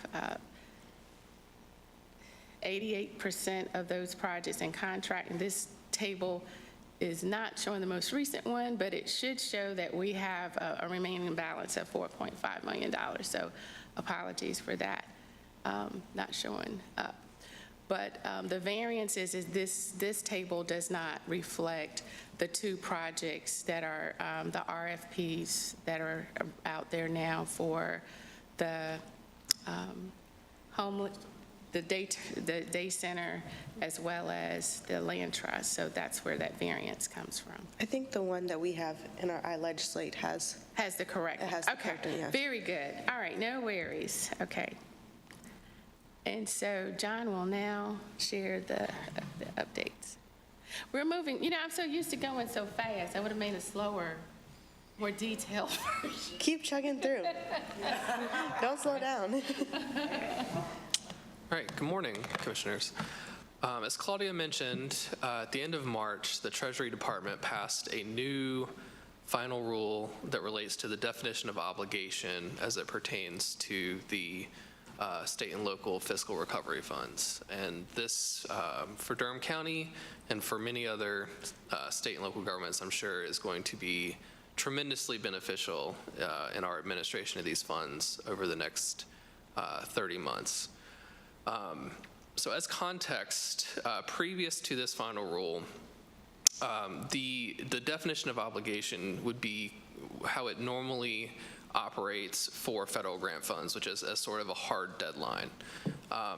88% of those projects in contract, and this table is not showing the most recent one, but it should show that we have a remaining balance of $4.5 million. So apologies for that, not showing up. But the variance is this table does not reflect the two projects that are the RFPs that are out there now for the the day center as well as the land trust. So that's where that variance comes from. I think the one that we have in our iLegislate has the correct. It has the okay. correct one, yes. Very good. All right, no worries. Okay. And so John will now share the updates. We're moving, I'm so used to going so fast. I would have made a slower, more detailed version. Keep chugging through. Don't slow down. All right, good morning, Commissioners. As Claudia mentioned, at the end of March, the Treasury Department passed a new final rule that relates to the definition of obligation as it pertains to the state and local fiscal recovery funds. And this, for Durham County and for many other state and local governments, I'm sure is going to be tremendously beneficial in our administration of these funds over the next 30 months. So as context, previous to this final rule, the definition of obligation would be how it normally operates for federal grant funds, which is as sort of a hard deadline.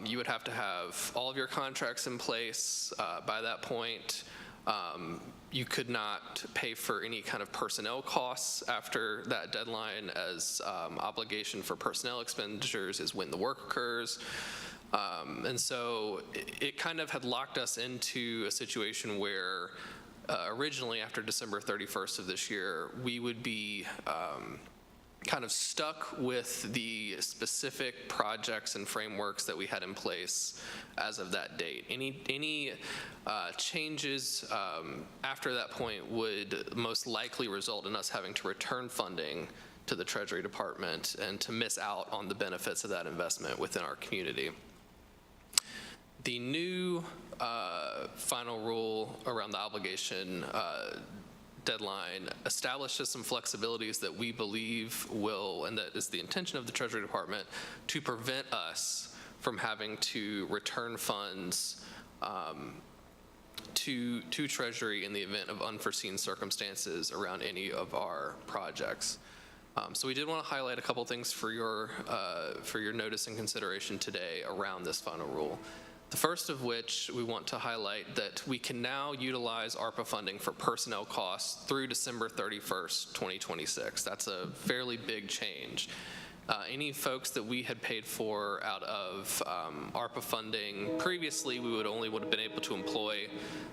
You would have to have all of your contracts in place by that point. You could not pay for any kind of personnel costs after that deadline, as obligation for personnel expenditures is when the work occurs. And so it kind of had locked us into a situation where originally after December 31st of this year, we would be kind of stuck with the specific projects and frameworks that we had in place as of that date. Any changes after that point would most likely result in us having to return funding to the Treasury Department and to miss out on the benefits of that investment within our community. The new final rule around the obligation deadline establishes some flexibilities that we believe will, and that is the intention of the Treasury Department, to prevent us from having to return funds to Treasury in the event of unforeseen circumstances around any of our projects. So we did want to highlight a couple things for your notice and consideration today around this final rule. The first of which we want to highlight that we can now utilize ARPA funding for personnel costs through December 31st, 2026. That's a fairly big change. Any folks that we had paid for out of ARPA funding previously, we would have been able to employ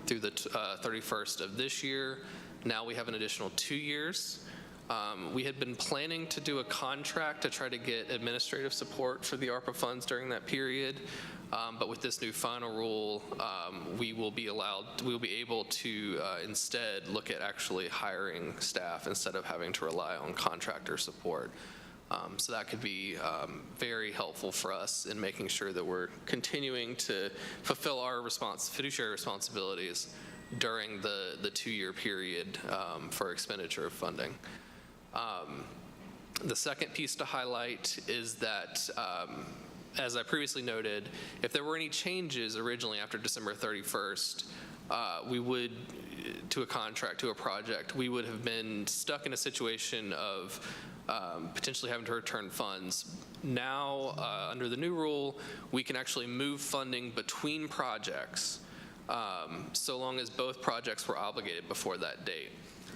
through the 31st of this year. Now we have an additional 2 years. We had been planning to do a contract to try to get administrative support for the ARPA funds during that period. But with this new final rule, we will be able to instead look at actually hiring staff instead of having to rely on contractor support. So that could be very helpful for us in making sure that we're continuing to fulfill our fiduciary responsibilities during the 2-year period for expenditure of funding. The second piece to highlight is that as I previously noted, if there were any changes originally after December 31st, we would, to a contract, to a project, we would have been stuck in a situation of potentially having to return funds. Now, under the new rule, we can actually move funding between projects so long as both projects were obligated before that date.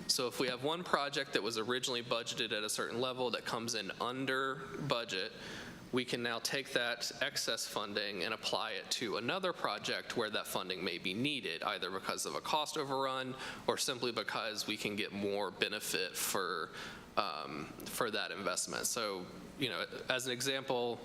So if we have one project that was originally budgeted at a certain level that comes in under budget, we can now take that excess funding and apply it to another project where that funding may be needed, either because of a cost overrun or simply because we can get more benefit for that investment. So, as an example,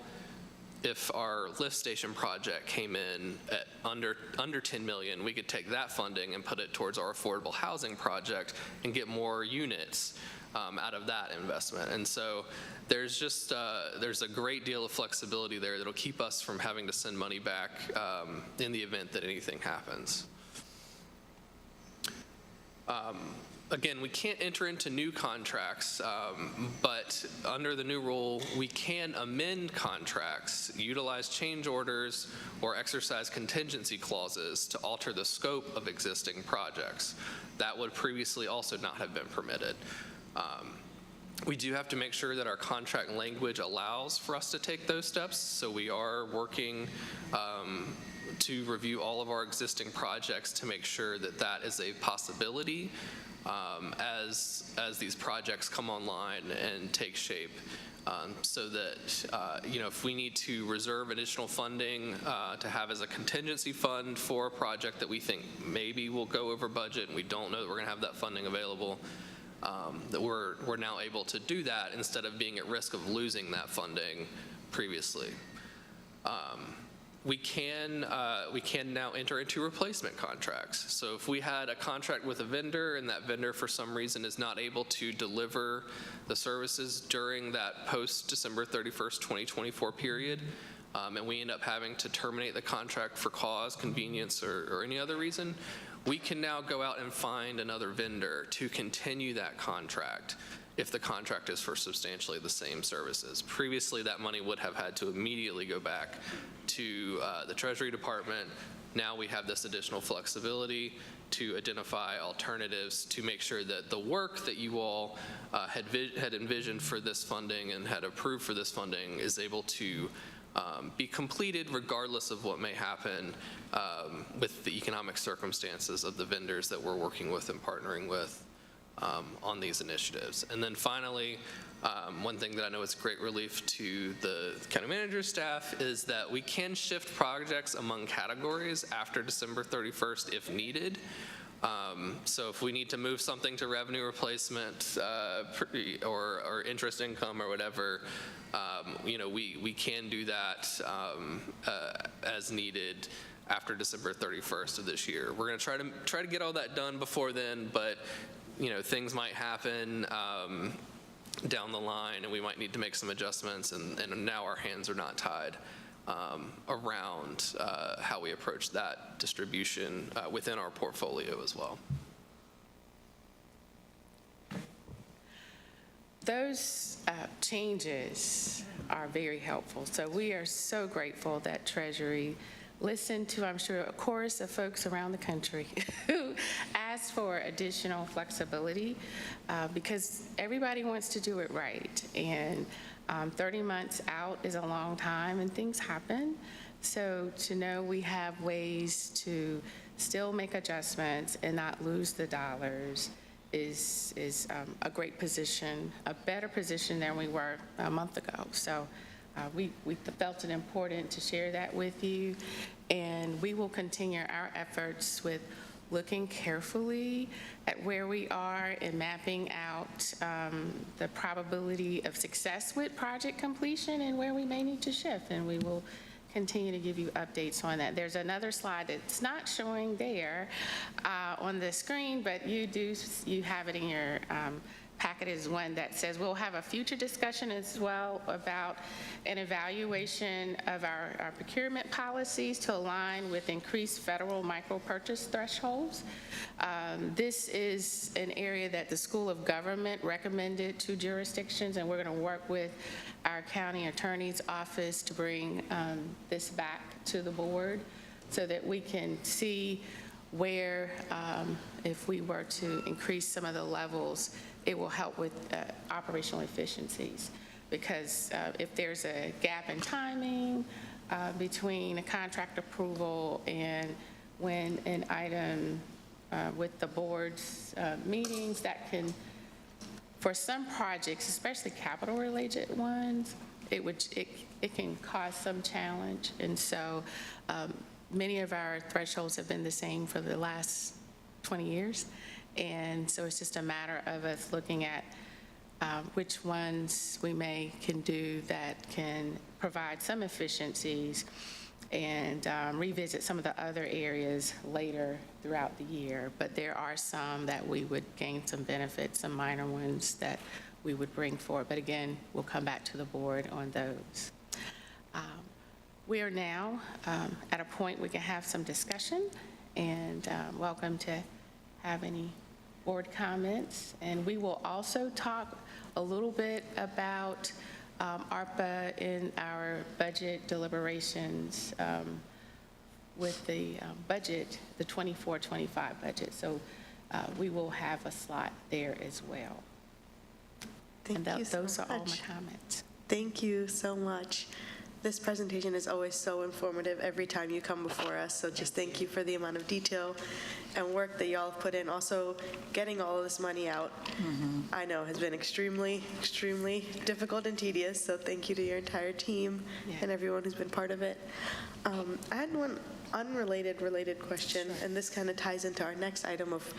if our lift station project came in at under 10 million, we could take that funding and put it towards our affordable housing project and get more units out of that investment. And so there's a great deal of flexibility there that'll keep us from having to send money back in the event that anything happens. Again, we can't enter into new contracts, but under the new rule, we can amend contracts, utilize change orders, or exercise contingency clauses to alter the scope of existing projects. That would previously also not have been permitted. We do have to make sure that our contract language allows for us to take those steps, so we are working to review all of our existing projects to make sure that that is a possibility as these projects come online and take shape, so that if we need to reserve additional funding to have as a contingency fund for a project that we think maybe will go over budget and we don't know that we're going to have that funding available, that we're now able to do that instead of being at risk of losing that funding previously. We can now enter into replacement contracts. So if we had a contract with a vendor and that vendor for some reason is not able to deliver the services during that post-December 31st, 2024 period, and we end up having to terminate the contract for cause, convenience, or any other reason, we can now go out and find another vendor to continue that contract if the contract is for substantially the same services. Previously, that money would have had to immediately go back to the Treasury Department. Now we have this additional flexibility to identify alternatives to make sure that the work that you all had envisioned for this funding and had approved for this funding is able to be completed regardless of what may happen with the economic circumstances of the vendors that we're working with and partnering with on these initiatives. And then finally, one thing that I know is great relief to the county manager's staff is that we can shift projects among categories after December 31st if needed. So if we need to move something to revenue replacement or interest income or whatever, we can do that as needed after December 31st of this year. We're going to try to get all that done before then, but things might happen down the line, and we might need to make some adjustments, and now our hands are not tied around how we approach that distribution within our portfolio as well. Those changes are very helpful. So we are so grateful that Treasury listened to, I'm sure, a chorus of folks around the country who asked for additional flexibility because everybody wants to do it right. And 30 months out is a long time and things happen. So to know we have ways to still make adjustments and not lose the dollars is a great position, a better position than we were a month ago. So we felt it important to share that with you, and we will continue our efforts with looking carefully at where we are and mapping out the probability of success with project completion and where we may need to shift, and we will continue to give you updates on that. There's another slide that's not showing there on the screen, but you have it in your packet is one that says we'll have a future discussion as well about an evaluation of our procurement policies to align with increased federal micro-purchase thresholds. This is an area that the School of Government recommended to jurisdictions, and we're going to work with our county attorney's office to bring this back to the board so that we can see where, if we were to increase some of the levels, it will help with operational efficiencies. Because if there's a gap in timing between a contract approval and when an item with the board's meetings, that can, for some projects, especially capital-related ones, it can cause some challenge. And so many of our thresholds have been the same for the last 20 years. And so it's just a matter of us looking at which ones we can do that can provide some efficiencies and revisit some of the other areas later throughout the year. But there are some that we would gain some benefits, some minor ones that we would bring forward. But again, we'll come back to the board on those. We are now at a point we can have some discussion, and welcome to have any board comments, and we will also talk a little bit about ARPA in our budget deliberations with the budget, the 24-25 budget. So we will have a slot there as well. Thank you so Those are all my much. comments. Thank you so much. This presentation is always so informative every time you come before us, so just thank you for the amount of detail and work that y'all have put in. Also, getting all of this money out, I know has been extremely, extremely difficult and tedious, so thank you to your entire team and everyone who's been part of it. I had one related question, and this kind of ties into our next item of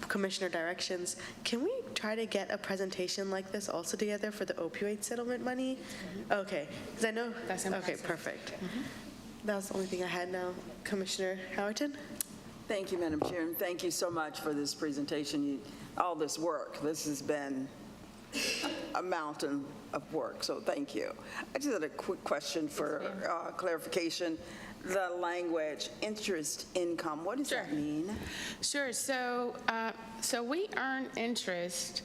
Commissioner directions. Can we try to get a presentation like this also together for the opioid settlement money? Okay, because I know, That's in okay, process. perfect. That was the only thing I had now. Commissioner Howerton? Thank you, Madam Chair, and thank you so much for this presentation, all this work. This has been a mountain of work, so thank you. I just had a quick question for clarification. The language, interest income, what does that mean? Sure. So we earn interest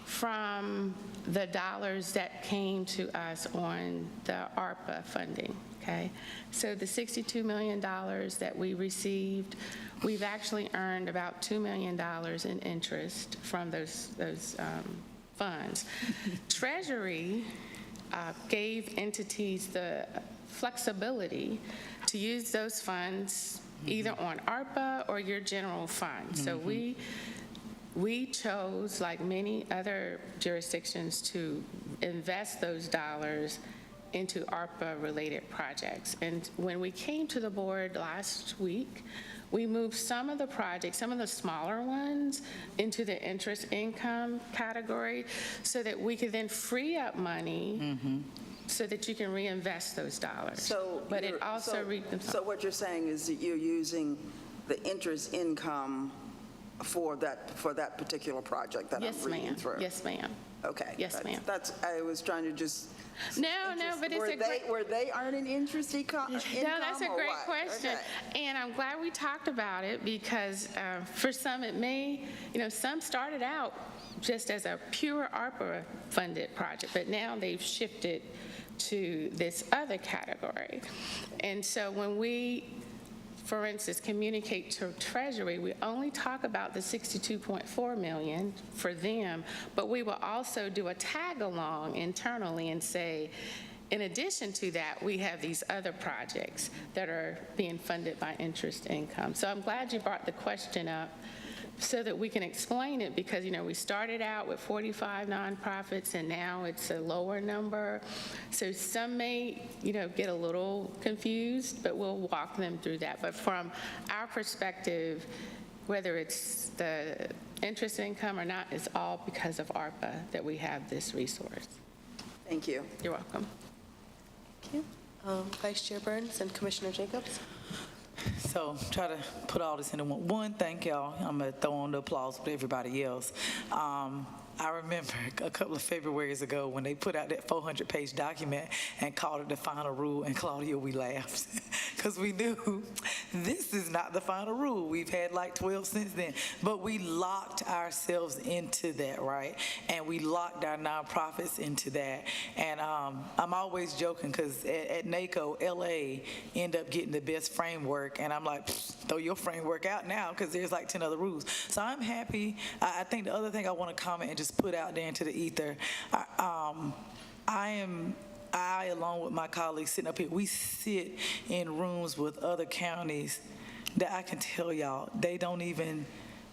from the dollars that came to us on the ARPA funding, okay? So the $62 million that we received, we've actually earned about $2 million in interest from those funds. Treasury gave entities the flexibility to use those funds either on ARPA or your general fund. So we chose, like many other jurisdictions, to invest those dollars into ARPA-related projects. And when we came to the board last week, we moved some of the projects, some of the smaller ones, into the interest income category so that we could then free up money so that you can reinvest those dollars. So, but it also so what you're saying is that you're using the interest income for that particular project that I'm reading through? Yes, ma'am. Okay. Yes, ma'am. That's, I was trying to just. No, but it's a great. Were they earning interest income? No, that's a or great what? question. Okay. And I'm glad we talked about it because for some it may, some started out just as a pure ARPA-funded project, but now they've shifted to this other category. And so when we, for instance, communicate to Treasury, we only talk about the $62.4 million for them, but we will also do a tag-along internally and say, in addition to that, we have these other projects that are being funded by interest income. So I'm glad you brought the question up so that we can explain it because, we started out with 45 nonprofits and now it's a lower number. So some may, get a little confused, but we'll walk them through that. But from our perspective, whether it's the interest income or not, it's all because of ARPA that we have this resource. Thank you. You're welcome. Thank you. Vice Chair Burns and Commissioner Jacobs. So try to put all this into one. Thank y'all. I'm going to throw on the applause with everybody else. I remember a couple of Februarys ago when they put out that 400-page document and called it the final rule, and Claudia, we laughed because we knew this is not the final rule. We've had like 12 since then, but we locked ourselves into that, right? And we locked our nonprofits into that. And I'm always joking because at NACO, LA end up getting the best framework, and I'm like, throw your framework out now because there's like 10 other rules. So I'm happy. I think the other thing I want to comment and just put out there into the ether, I, along with my colleagues sitting up here, we sit in rooms with other counties that I can tell y'all, they don't even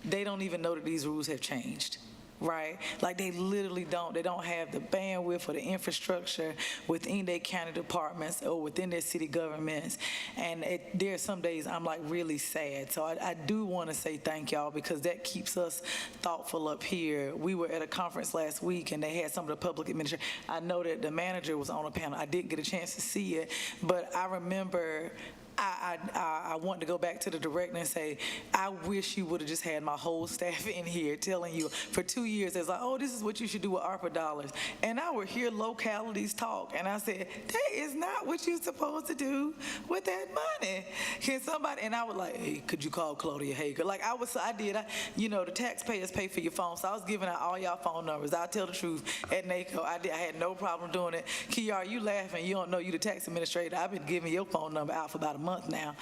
know that these rules have changed. Right? Like they literally don't. They don't have the bandwidth or the infrastructure within their county departments or within their city governments. And there are some days I'm like really sad. So I do want to say thank y'all because that keeps us thoughtful up here. We were at a conference last week and they had some of the public administrators. I know that the manager was on a panel. I didn't get a chance to see it, but I remember I want to go back to the director and say, I wish you would have just had my whole staff in here telling you for 2 years, it's like, oh, this is what you should do with ARPA dollars. And I would hear localities talk, and I said, that is not what you're supposed to do with that money. Can somebody, and I was like, hey, could you call Claudia Hager? Like the taxpayers pay for your phone, so I was giving out all y'all phone numbers. I'll tell the truth. At NACO, I had no problem doing it. Kiara, you laughing, you don't know you the tax administrator. I've been giving your phone number out for about a month now.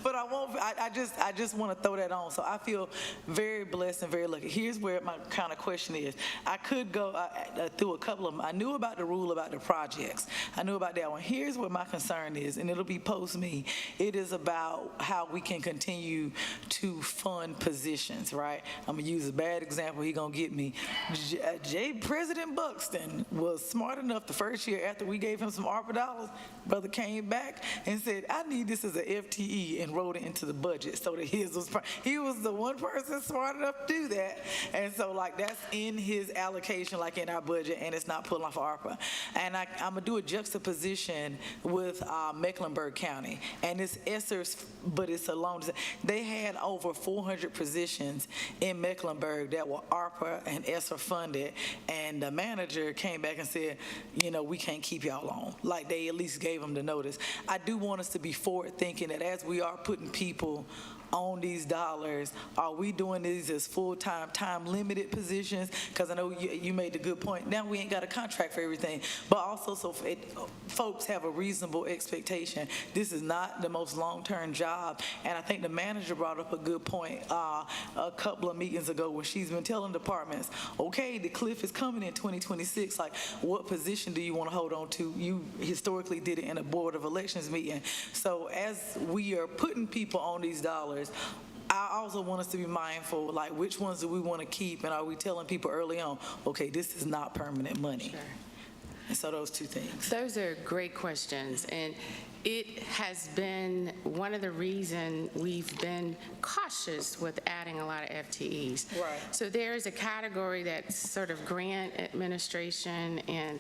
But I won't, I just want to throw that on. So I feel very blessed and very lucky. Here's where my kind of question is. I could go through a couple of them. I knew about the rule about the projects. I knew about that one. Here's where my concern is, and it'll be post me. It is about how we can continue to fund positions, right? I'm going to use a bad example. He's going to get me. President Buxton was smart enough the first year after we gave him some ARPA dollars, brother came back and said, I need this as an FTE, and wrote it into the budget so that he was the one person smart enough to do that. And so that's in his allocation, like in our budget, and it's not pulling off ARPA. And I'm going to do a juxtaposition with Mecklenburg County. And it's ESSER's, but it's a long, they had over 400 positions in Mecklenburg that were ARPA and ESSER funded. And the manager came back and said, we can't keep y'all on. Like they at least gave them the notice. I do want us to be forward thinking that as we are putting people on these dollars, are we doing these as full-time, time-limited positions? Because I know you made the good point. Now we ain't got a contract for everything, but also so folks have a reasonable expectation. This is not the most long-term job, and I think the manager brought up a good point a couple of meetings ago when she's been telling departments, okay, the cliff is coming in 2026, like what position do you want to hold on to? You historically did it in a Board of Elections meeting. So as we are putting people on these dollars, I also want us to be mindful, like which ones do we want to keep, and are we telling people early on, okay, this is not permanent money? Sure. And so those two things. Those are great questions, and it has been one of the reasons we've been cautious with adding a lot of FTEs. Right. So there's a category that's sort of grant administration, and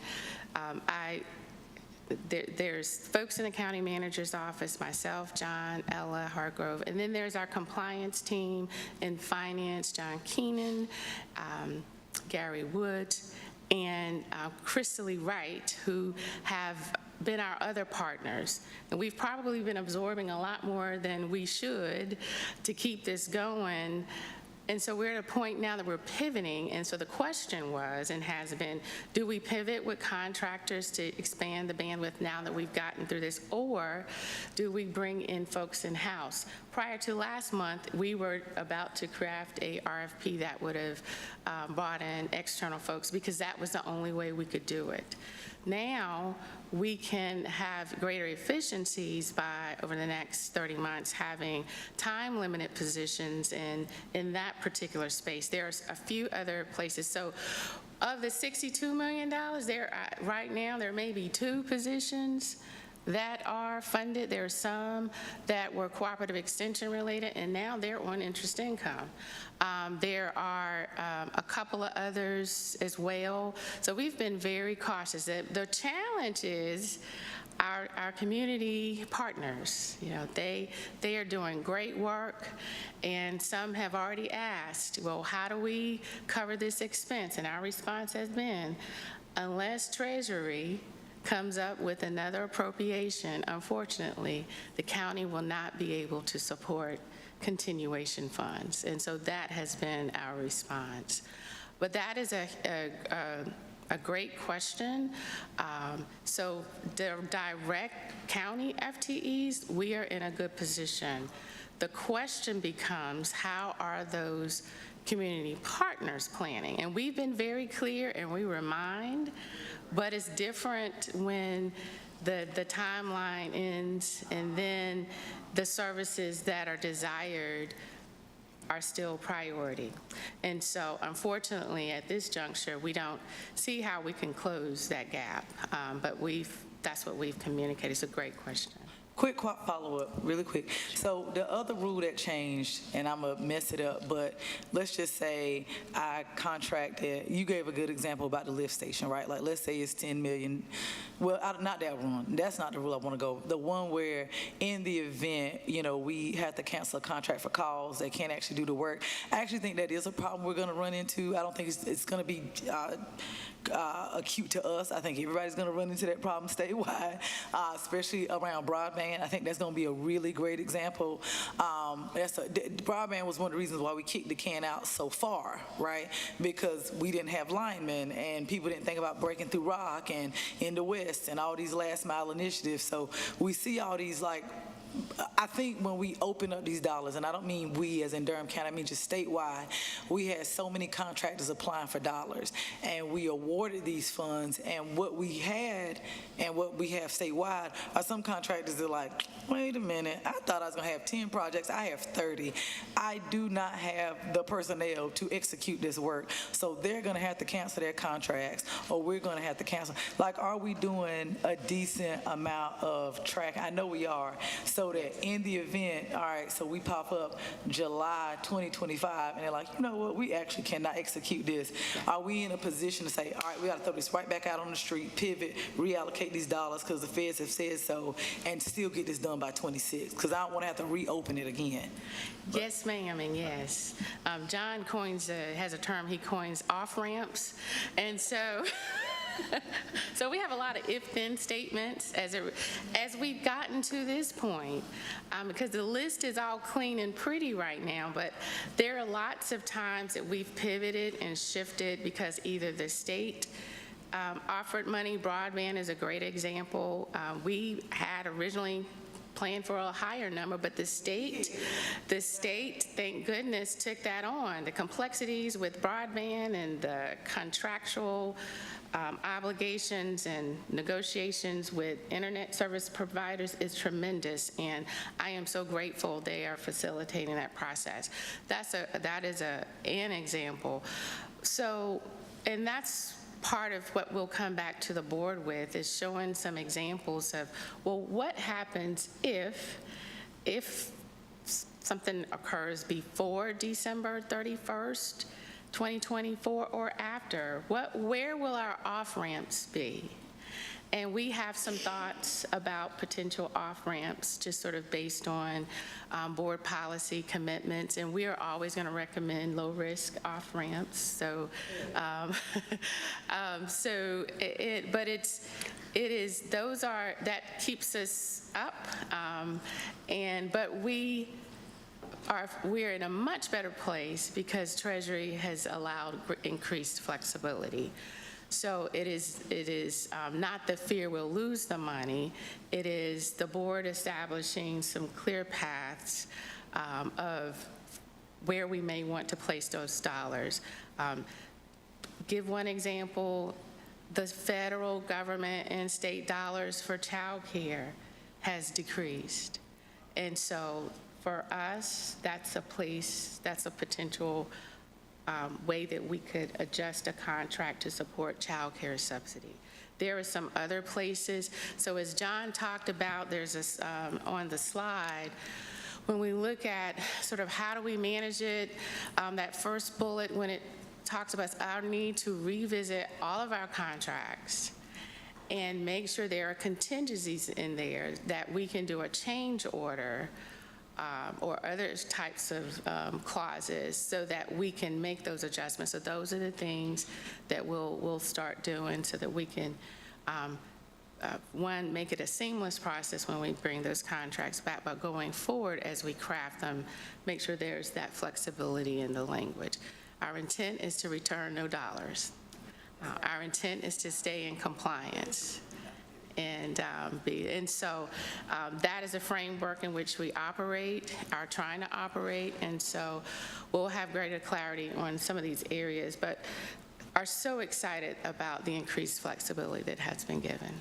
there's folks in the county manager's office, myself, John, Ella, Hargrove, and then there's our compliance team in finance, John Keenan, Gary Woods, and Crystal Wright, who have been our other partners. And we've probably been absorbing a lot more than we should to keep this going. And so we're at a point now that we're pivoting, and so the question was and has been, do we pivot with contractors to expand the bandwidth now that we've gotten through this, or do we bring in folks in-house? Prior to last month, we were about to craft a RFP that would have brought in external folks because that was the only way we could do it. Now, we can have greater efficiencies by, over the next 30 months, having time-limited positions in that particular space. There's a few other places. So of the $62 million, right now, there may be 2 positions that are funded. There are some that were cooperative extension related, and now they're on interest income. There are a couple of others as well. So we've been very cautious. The challenge is our community partners. They are doing great work, and some have already asked, well, how do we cover this expense? And our response has been, unless Treasury comes up with another appropriation, unfortunately, the county will not be able to support continuation funds. And so that has been our response. But that is a great question. So the direct county FTEs, we are in a good position. The question becomes, how are those community partners planning? And we've been very clear, and we remind, but it's different when the timeline ends and then the services that are desired are still priority. And so unfortunately at this juncture, we don't see how we can close that gap, but that's what we've communicated. It's a great question. Quick follow-up, really quick. So the other rule that changed, and I'm going to mess it up, but let's just say I contracted, you gave a good example about the lift station, right? Like, let's say it's 10 million. Well, not that one. That's not the rule I want to go. The one where in the event, we have to cancel a contract for calls, they can't actually do the work. I actually think that is a problem we're going to run into. I don't think it's going to be acute to us. I think everybody's going to run into that problem statewide, especially around broadband. I think that's going to be a really great example. Broadband was one of the reasons why we kicked the can out so far, right? Because we didn't have linemen and people didn't think about breaking through rock and in the West and all these last mile initiatives. So we see all these I think when we open up these dollars, and I don't mean we as in Durham County, I mean just statewide, we had so many contractors applying for dollars, and we awarded these funds, and what we had and what we have statewide are some contractors that are like, wait a minute, I thought I was going to have 10 projects, I have 30. I do not have the personnel to execute this work, so they're going to have to cancel their contracts, or we're going to have to cancel. Are we doing a decent amount of track? I know we are. So that in the event, all right, so we pop up July 2025, and they're like, you know what, we actually cannot execute this. Are we in a position to say, all right, we got to throw this right back out on the street, pivot, reallocate these dollars because the feds have said so, and still get this done by 26? Because I don't want to have to reopen it again. Yes, ma'am, and yes. John has a term he coins off-ramps, and so... So we have a lot of if-then statements as we've gotten to this point, because the list is all clean and pretty right now, but there are lots of times that we've pivoted and shifted because either the state offered money. Broadband is a great example. We had originally planned for a higher number, but the state, thank goodness, took that on. The complexities with broadband and the contractual obligations and negotiations with internet service providers is tremendous, and I am so grateful they are facilitating that process. That is an example. So, and that's part of what we'll come back to the board with, is showing some examples of, well, what happens if something occurs before December 31st, 2024 or after? Where will our off-ramps be? And we have some thoughts about potential off-ramps, just sort of based on board policy commitments, and we are always going to recommend low-risk off-ramps. So, that keeps us up, but we're in a much better place because Treasury has allowed increased flexibility. So it is not the fear we'll lose the money. It is the board establishing some clear paths of where we may want to place those dollars. Give one example: the federal government and state dollars for child care has decreased, and so for us, that's a potential way that we could adjust a contract to support child care subsidy. There are some other places. So as John talked about, there's this on the slide, when we look at sort of how do we manage it, that first bullet, when it talks about our need to revisit all of our contracts and make sure there are contingencies in there, that we can do a change order or other types of clauses so that we can make those adjustments. So those are the things that we'll start doing so that we can, one, make it a seamless process when we bring those contracts back, but going forward as we craft them, make sure there's that flexibility in the language. Our intent is to return no dollars. Our intent is to stay in compliance. And so that is a framework in which we are trying to operate, and so we'll have greater clarity on some of these areas, but are so excited about the increased flexibility that has been given.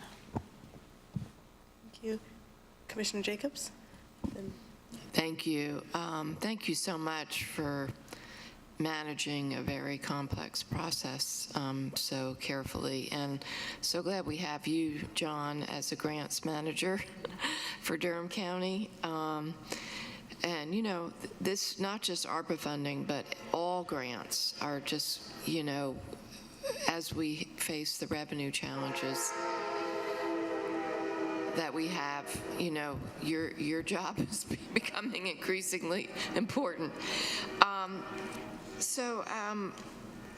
Thank you. Commissioner Jacobs? Thank you. Thank you so much for managing a very complex process so carefully. And so glad we have you, John, as a grants manager for Durham County. And, you know, this, not just ARPA funding, but all grants are just, you know, as we face the revenue challenges that we have, you know, your job is becoming increasingly important.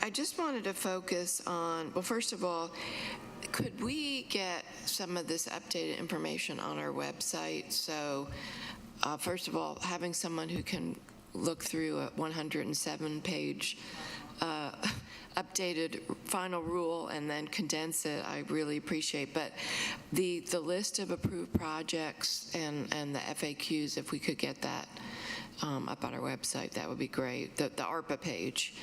I just wanted to focus on, well, first of all, could we get some of this updated information on our website? So, first of all, having someone who can look through a 107-page updated final rule and then condense it, I really appreciate. But the list of approved projects and the FAQs, if we could get that up on our website, that would be great. The ARPA page.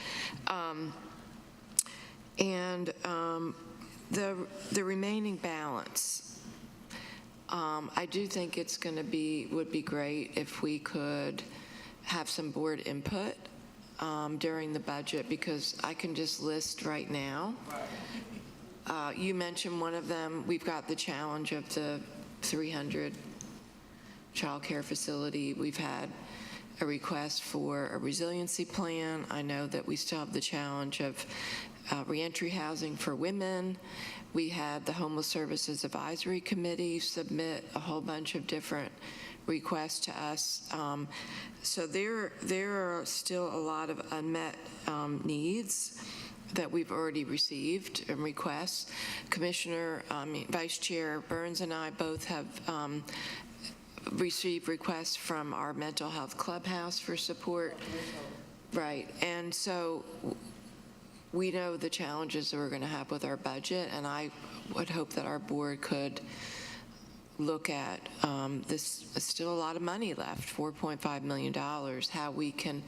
The remaining balance. I do think it's going to would be great if we could have some board input during the budget, because I can just list right now. You mentioned one of them. We've got the challenge of the 300 child care facility. We've had a request for a resiliency plan. I know that we still have the challenge of reentry housing for women. We had the Homeless Services Advisory Committee submit a whole bunch of different requests to us. So there are still a lot of unmet needs that we've already received and requests. Vice Chair Burns and I both have received requests from our mental health clubhouse for support. Right, and so we know the challenges that we're going to have with our budget, and I would hope that our board could look at this. Still a lot of money left, $4.5 million, how we can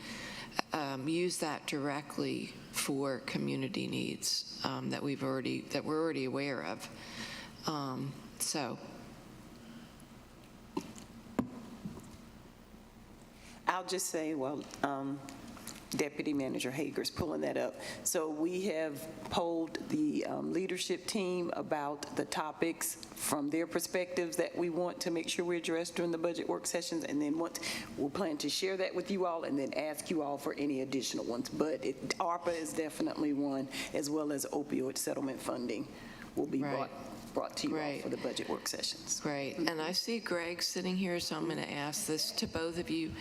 use that directly for community needs that we're already aware of. I'll just say, well, Deputy Manager Hager's pulling that up. So we have polled the leadership team about the topics from their perspectives that we want to make sure we address during the budget work sessions, and then we'll plan to share that with you all and then ask you all for any additional ones. But ARPA is definitely one, as well as opioid settlement funding will be brought to you all for the budget work sessions. Right, and I see Greg sitting here, so I'm going to ask this to both of you.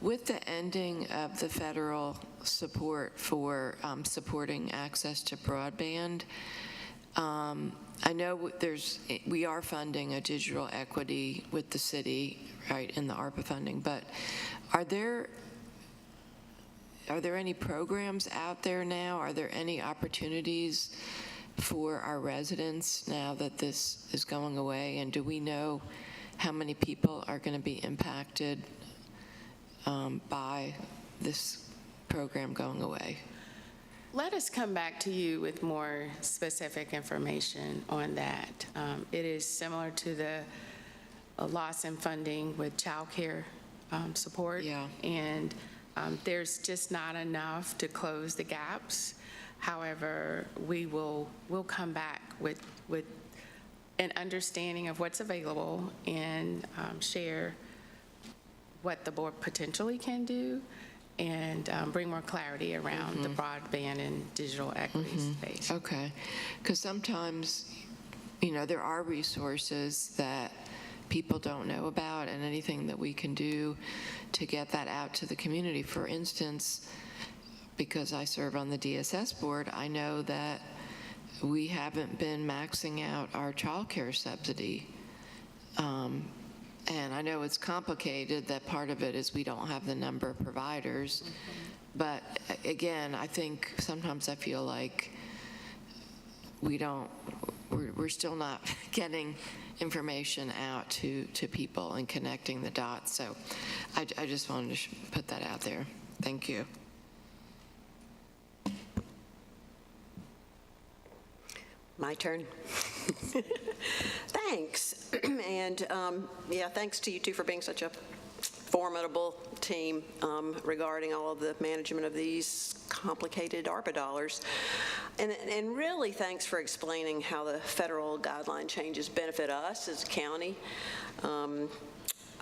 With the ending of the federal support for supporting access to broadband, I know we are funding a digital equity with the city, right, in the ARPA funding, but are there any programs out there now? Are there any opportunities for our residents now that this is going away? And do we know how many people are going to be impacted by this program going away? Let us come back to you with more specific information on that. It is similar to the loss in funding with child care support. Yeah. And there's just not enough to close the gaps. However, we'll come back with an understanding of what's available and share what the board potentially can do, and bring more clarity around the broadband and digital equity space. Okay, because sometimes, you know, there are resources that people don't know about, and anything that we can do to get that out to the community. For instance, because I serve on the DSS board, I know that we haven't been maxing out our child care subsidy. And I know it's complicated, that part of it is we don't have the number of providers. But again, I think sometimes I feel like we're still not getting information out to people and connecting the dots. So I just wanted to put that out there. Thank you. My turn. Thanks. And thanks to you two for being such a formidable team regarding all of the management of these complicated ARPA dollars. And really, thanks for explaining how the federal guideline changes benefit us as a county.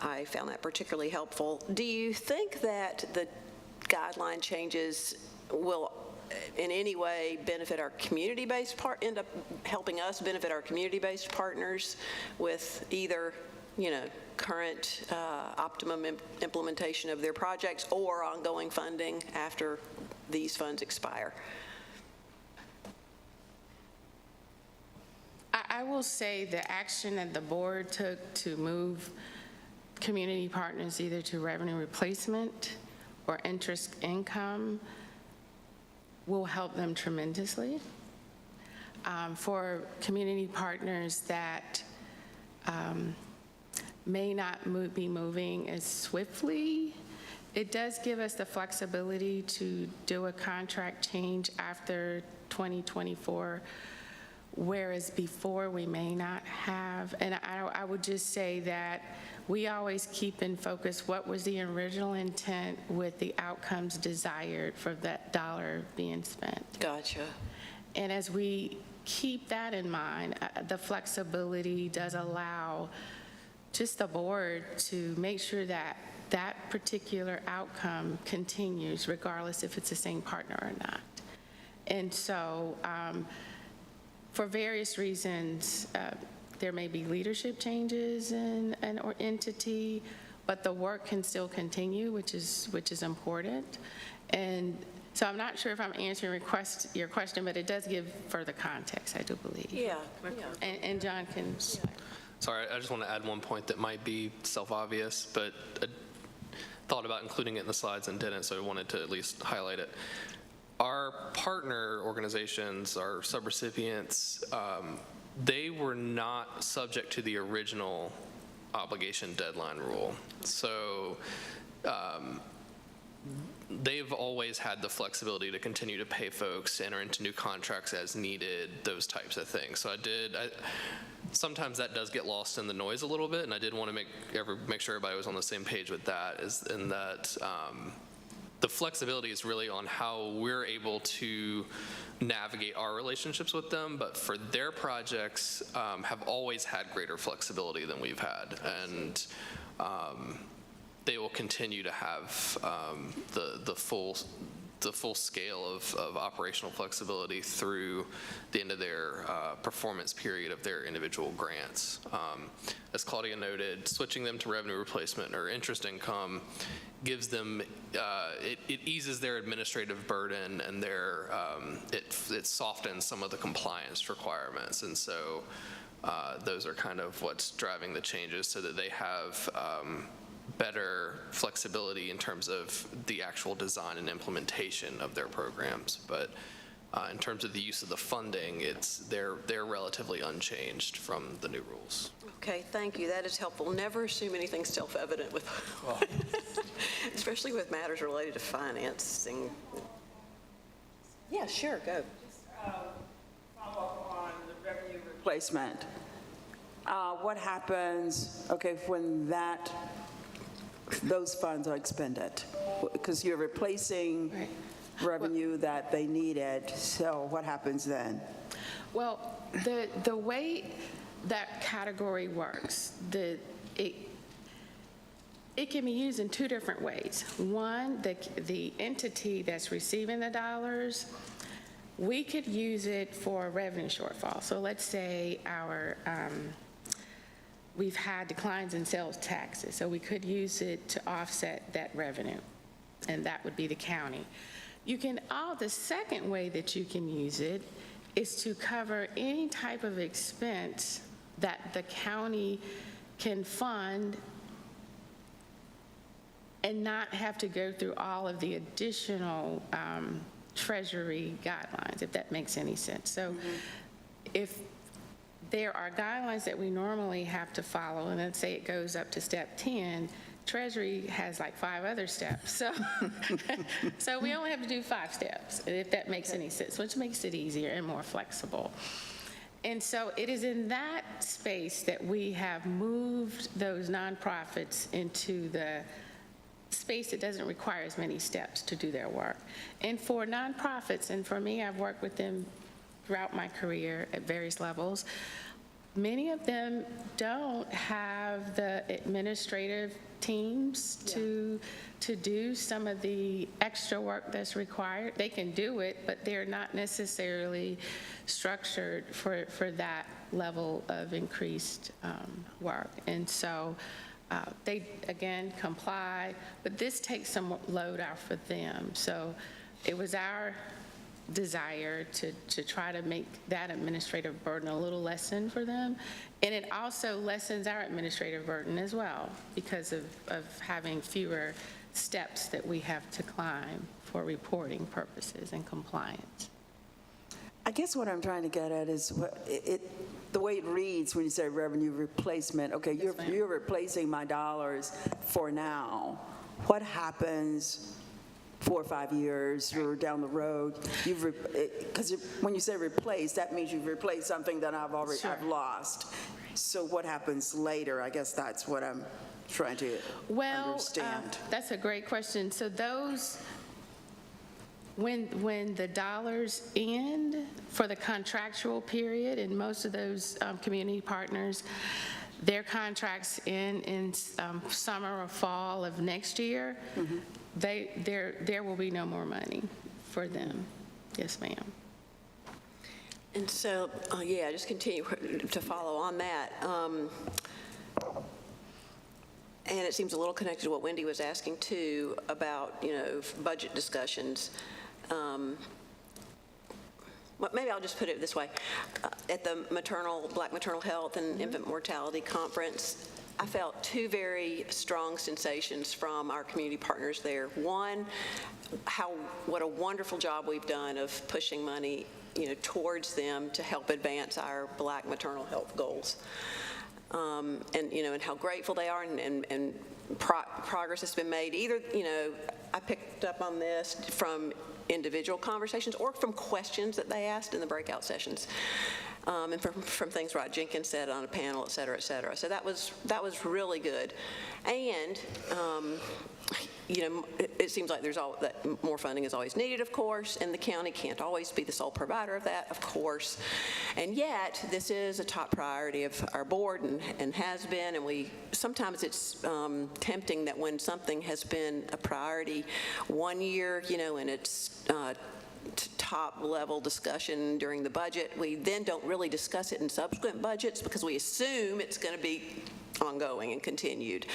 I found that particularly helpful. Do you think that the guideline changes will in any way benefit our community-based end up helping us benefit our community-based partners with either, current optimum implementation of their projects or ongoing funding after these funds expire? I will say the action that the board took to move community partners either to revenue replacement or interest income will help them tremendously. For community partners that may not be moving as swiftly, it does give us the flexibility to do a contract change after 2024, whereas before we may not have. And I would just say that we always keep in focus what was the original intent with the outcomes desired for that dollar being spent. Gotcha. And as we keep that in mind, the flexibility does allow just the board to make sure that that particular outcome continues regardless if it's the same partner or not. And so for various reasons, there may be leadership changes in an entity, but the work can still continue, which is important. And so I'm not sure if I'm answering your question, but it does give further context, I do believe. Yeah. And John can. Sorry, I just want to add one point that might be self-obvious, but I thought about including it in the slides and didn't, so I wanted to at least highlight it. Our partner organizations, our subrecipients, they were not subject to the original obligation deadline rule. So they've always had the flexibility to continue to pay folks, enter into new contracts as needed, those types of things. So sometimes that does get lost in the noise a little bit, and I did want to make sure everybody was on the same page with that, in that the flexibility is really on how we're able to navigate our relationships with them, but for their projects have always had greater flexibility than we've had. And they will continue to have the full scale of operational flexibility through the end of their performance period of their individual grants. As Claudia noted, switching them to revenue replacement or interest income gives them, it eases their administrative burden, and it softens some of the compliance requirements. And so those are kind of what's driving the changes, so that they have better flexibility in terms of the actual design and implementation of their programs. But in terms of the use of the funding, they're relatively unchanged from the new rules. Okay, thank you. That is helpful. Never assume anything's self-evident with, especially with matters related to financing. Yeah, sure, go. Follow up on the revenue replacement. What happens, when those funds are expended? Because you're replacing revenue that they needed, so what happens then? Well, the way that category works, it can be used in two different ways. One, the entity that's receiving the dollars, we could use it for a revenue shortfall. So let's say we've had declines in sales taxes, so we could use it to offset that revenue, and that would be the county. The second way that you can use it is to cover any type of expense that the county can fund and not have to go through all of the additional Treasury guidelines, if that makes any sense. So if there are guidelines that we normally have to follow, and let's say it goes up to step 10, Treasury has like 5 other steps. So we only have to do 5 steps, if that makes any sense, which makes it easier and more flexible. And so it is in that space that we have moved those nonprofits into the space that doesn't require as many steps to do their work. And for nonprofits, and for me, I've worked with them throughout my career at various levels, many of them don't have the administrative teams to do some of the extra work that's required. They can do it, but they're not necessarily structured for that level of increased work. And so they, again, comply, but this takes some load out for them. So it was our desire to try to make that administrative burden a little lessen for them. And it also lessens our administrative burden as well because of having fewer steps that we have to climb for reporting purposes and compliance. I guess what I'm trying to get at is the way it reads when you say revenue replacement. Okay, you're replacing my dollars for now. What happens 4 or 5 years or down the road? Because when you say replace, that means you've replaced something that I've lost. So what happens later? I guess that's what I'm trying to understand. That's a great question. So those, when the dollars end for the contractual period, and most of those community partners, their contracts in summer or fall of next year, there will be no more money for them. Yes, ma'am. And so, just continue to follow on that. And it seems a little connected to what Wendy was asking too about, budget discussions. Maybe I'll just put it this way. At the Black Maternal Health and Infant Mortality Conference, I felt two very strong sensations from our community partners there. One, what a wonderful job we've done of pushing money, towards them to help advance our Black maternal health goals. And how grateful they are and progress has been made. Either, I picked up on this from individual conversations or from questions that they asked in the breakout sessions. And from things Rod Jenkins said on a panel, et cetera, et cetera. So that was really good. And, it seems like that more funding is always needed, of course, and the county can't always be the sole provider of that, of course. And yet, this is a top priority of our board and has been, and sometimes it's tempting that when something has been a priority one year, and it's top level discussion during the budget, we then don't really discuss it in subsequent budgets because we assume it's going to be ongoing and continued.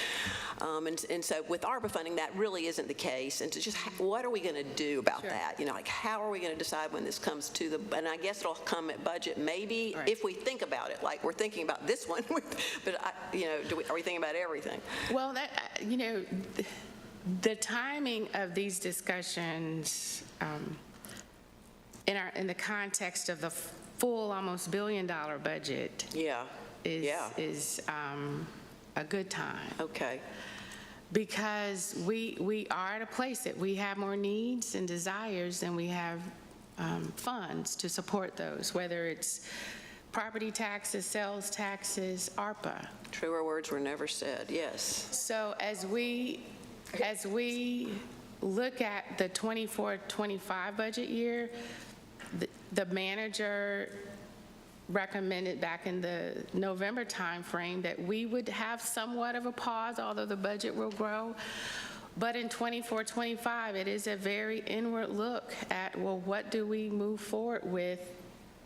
And so with ARPA funding, that really isn't the case. And just what are we going to do about that? How are we going to decide when this comes to and I guess it'll come at budget maybe if we think about it, like we're thinking about this one, but are we thinking about everything? Well, the timing of these discussions in the context of the full almost $1 billion budget is a good time. Okay. Because we are at a place that we have more needs and desires than we have funds to support those, whether it's property taxes, sales taxes, ARPA. Truer words were never said, yes. So as we look at the 24-25 budget year, the manager recommended back in the November timeframe that we would have somewhat of a pause, although the budget will grow. But in 24-25, it is a very inward look at, well, what do we move forward with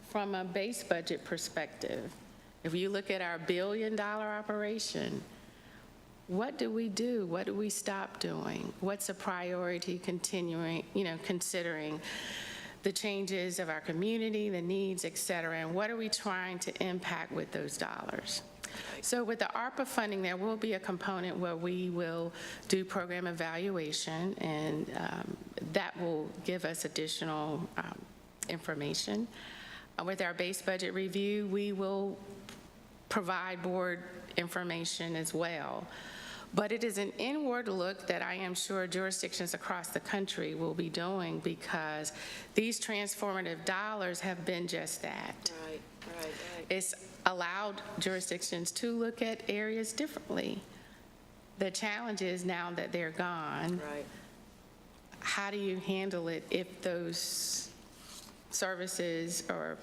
from a base budget perspective? If you look at our $1 billion operation, what do we do? What do we stop doing? What's a priority continuing, considering the changes of our community, the needs, et cetera, and what are we trying to impact with those dollars? So with the ARPA funding, there will be a component where we will do program evaluation, and that will give us additional information. With our base budget review, we will provide board information as well. But it is an inward look that I am sure jurisdictions across the country will be doing because these transformative dollars have been just that. Right. It's allowed jurisdictions to look at areas differently. The challenge is now that they're gone, Right. how do you handle it if those services are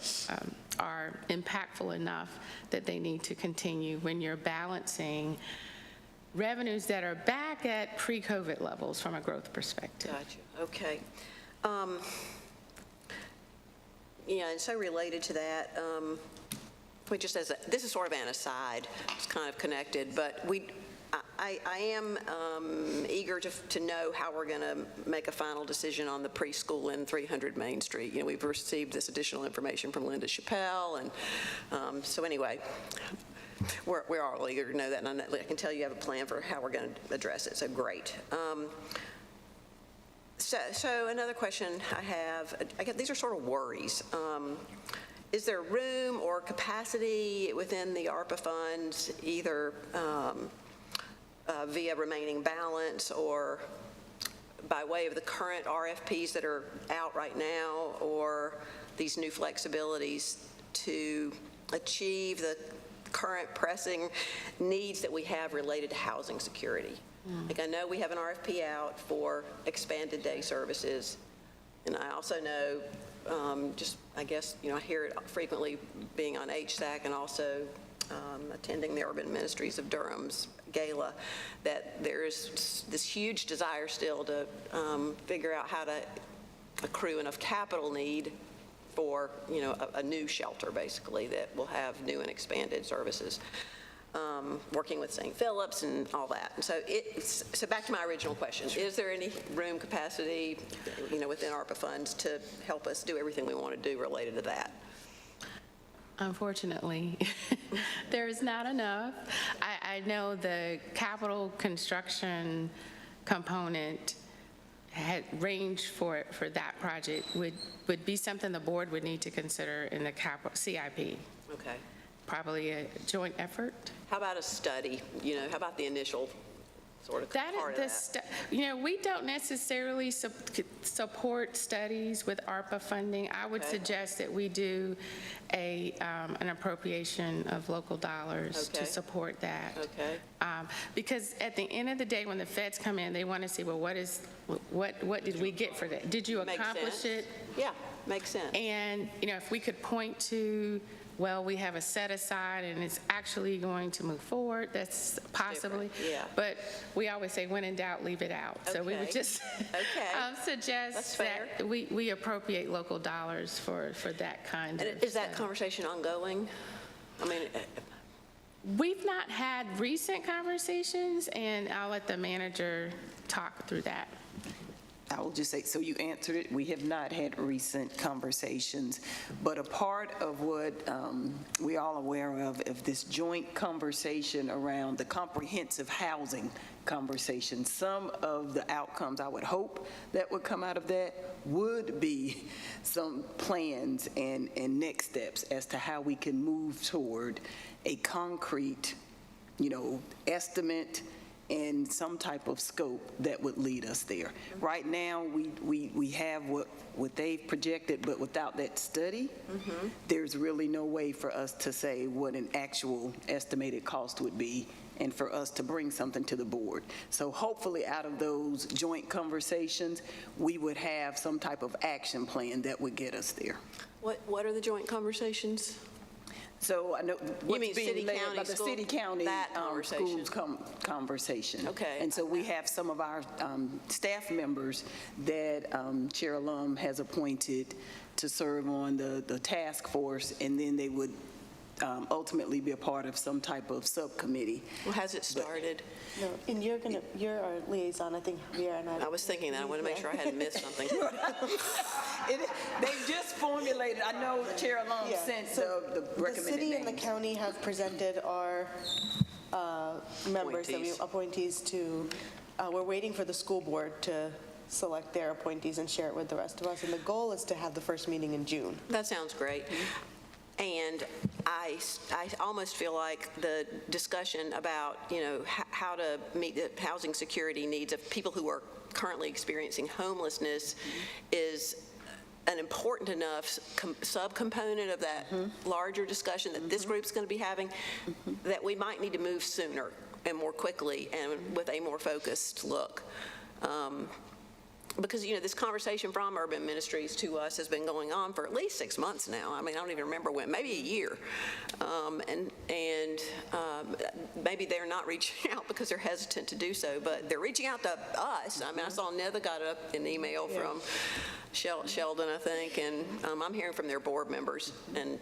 impactful enough that they need to continue when you're balancing revenues that are back at pre-COVID levels from a growth perspective? Gotcha, okay. Yeah, and so related to that, this is sort of an aside, it's kind of connected, but I am eager to know how we're going to make a final decision on the preschool in 300 Main Street. You know, we've received this additional information from Linda Chappelle, and so anyway, we're all eager to know that, and I can tell you have a plan for how we're going to address it, so great. So another question I have, these are sort of worries. Is there room or capacity within the ARPA funds, either via remaining balance or by way of the current RFPs that are out right now, or these new flexibilities to achieve the current pressing needs that we have related to housing security? Like, I know we have an RFP out for expanded day services, and I also know, I hear it frequently being on HSAC and also attending the Urban Ministries of Durham's gala, that there's this huge desire still to figure out how to accrue enough capital need for, a new shelter, basically, that will have new and expanded services. Working with St. Philip's and all that. And so back to my original question, is there any room, capacity, within ARPA funds to help us do everything we want to do related to that? Unfortunately, there's not enough. I know the capital construction component had ranged for that project would be something the board would need to consider in the capital CIP. Okay. Probably a joint effort. How about a study? How about the initial sort of part of that? We don't necessarily support studies with ARPA funding. I would suggest that we do an appropriation of local dollars to support that. Okay. Because at the end of the day, when the feds come in, they want to see, well, what did we get for that? Did you accomplish it? Yeah, makes sense. And, if we could point to, well, we have a set aside and it's actually going to move forward, that's possibly. Yeah. But we always say, when in doubt, leave it out. So we would just suggest that we appropriate local dollars for that kind of. And is that conversation ongoing? We've not had recent conversations, and I'll let the manager talk through that. I will just say, so you answered it. We have not had recent conversations, but a part of what we're all aware of this joint conversation around the comprehensive housing conversation, some of the outcomes I would hope that would come out of that would be some plans and next steps as to how we can move toward a concrete, estimate and some type of scope that would lead us there. Right now, we have what they've projected, but without that study, there's really no way for us to say what an actual estimated cost would be and for us to bring something to the board. So hopefully out of those joint conversations, we would have some type of action plan that would get us there. What are the joint conversations? So I know You mean city, county, by the school, city county that conversation. schools conversation. Okay. And so we have some of our staff members that Chair Lum has appointed to serve on the task force, and then they would ultimately be a part of some type of subcommittee. Well, has it started? No, and you're our liaison, I think Javier and I was thinking that. I want to make sure I hadn't missed something. They just formulated, I know Chair Lum sent the recommended The city and the names. county have presented our members, appointees to, we're waiting for the school board to select their appointees and share it with the rest of us. And the goal is to have the first meeting in June. That sounds great. And I almost feel like the discussion about, how to meet the housing security needs of people who are currently experiencing homelessness is an important enough subcomponent of that larger discussion that this group's going to be having, that we might need to move sooner and more quickly and with a more focused look. Because, this conversation from Urban Ministries to us has been going on for at least 6 months now. I mean, I don't even remember when, maybe a year. Maybe they're not reaching out because they're hesitant to do so, but they're reaching out to us. I mean, I saw Netha got an email from Sheldon, I think, and I'm hearing from their board members, and,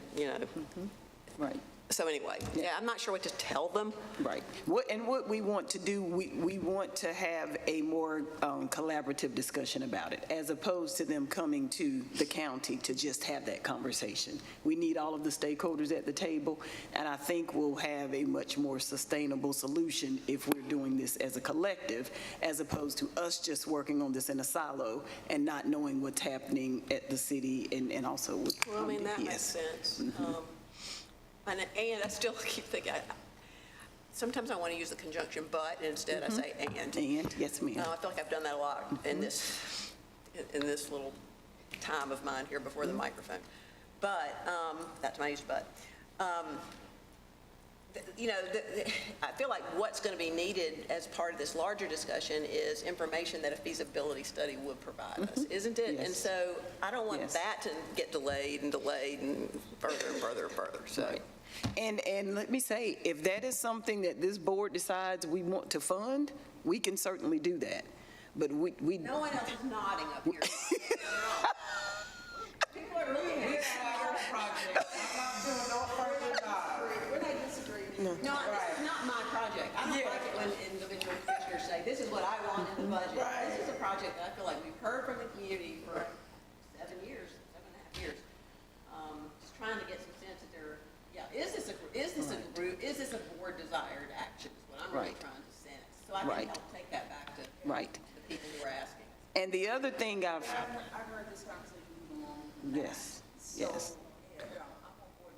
Right. So anyway, I'm not sure what to tell them. Right. What we want to do, we want to have a more collaborative discussion about it, as opposed to them coming to the county to just have that conversation. We need all of the stakeholders at the table, and I think we'll have a much more sustainable solution if we're doing this as a collective, as opposed to us just working on this in a silo and not knowing what's happening at the city and also with. Well, I mean, that makes sense. And I still keep thinking, sometimes I want to use the conjunction but, and instead I say and. And, yes, ma'am. I feel like I've done that a lot in this little time of mine here before the microphone. But, that's my use but. I feel like what's going to be needed as part of this larger discussion is information that a feasibility study would provide us, isn't it? Yes. And so I don't want Yes. that to get delayed and further and further and further, so. Right. And let me say, if that is something that this board decides we want to fund, we can certainly do that. But we No one else is nodding up here. People are looking at this project. We're not disagreeing. No, this is not my project. I don't like it when individual commissioners say, this is what I want in the budget. This is a project that I feel like we've heard from the community for 7 years, 7.5 years. Just trying to get some sense that is this a group, is this a board desired action, is what I'm really trying to sense. So I can help take that back to the people who are asking. And the other thing I've heard this conversation even longer. yes, yes. I'm on board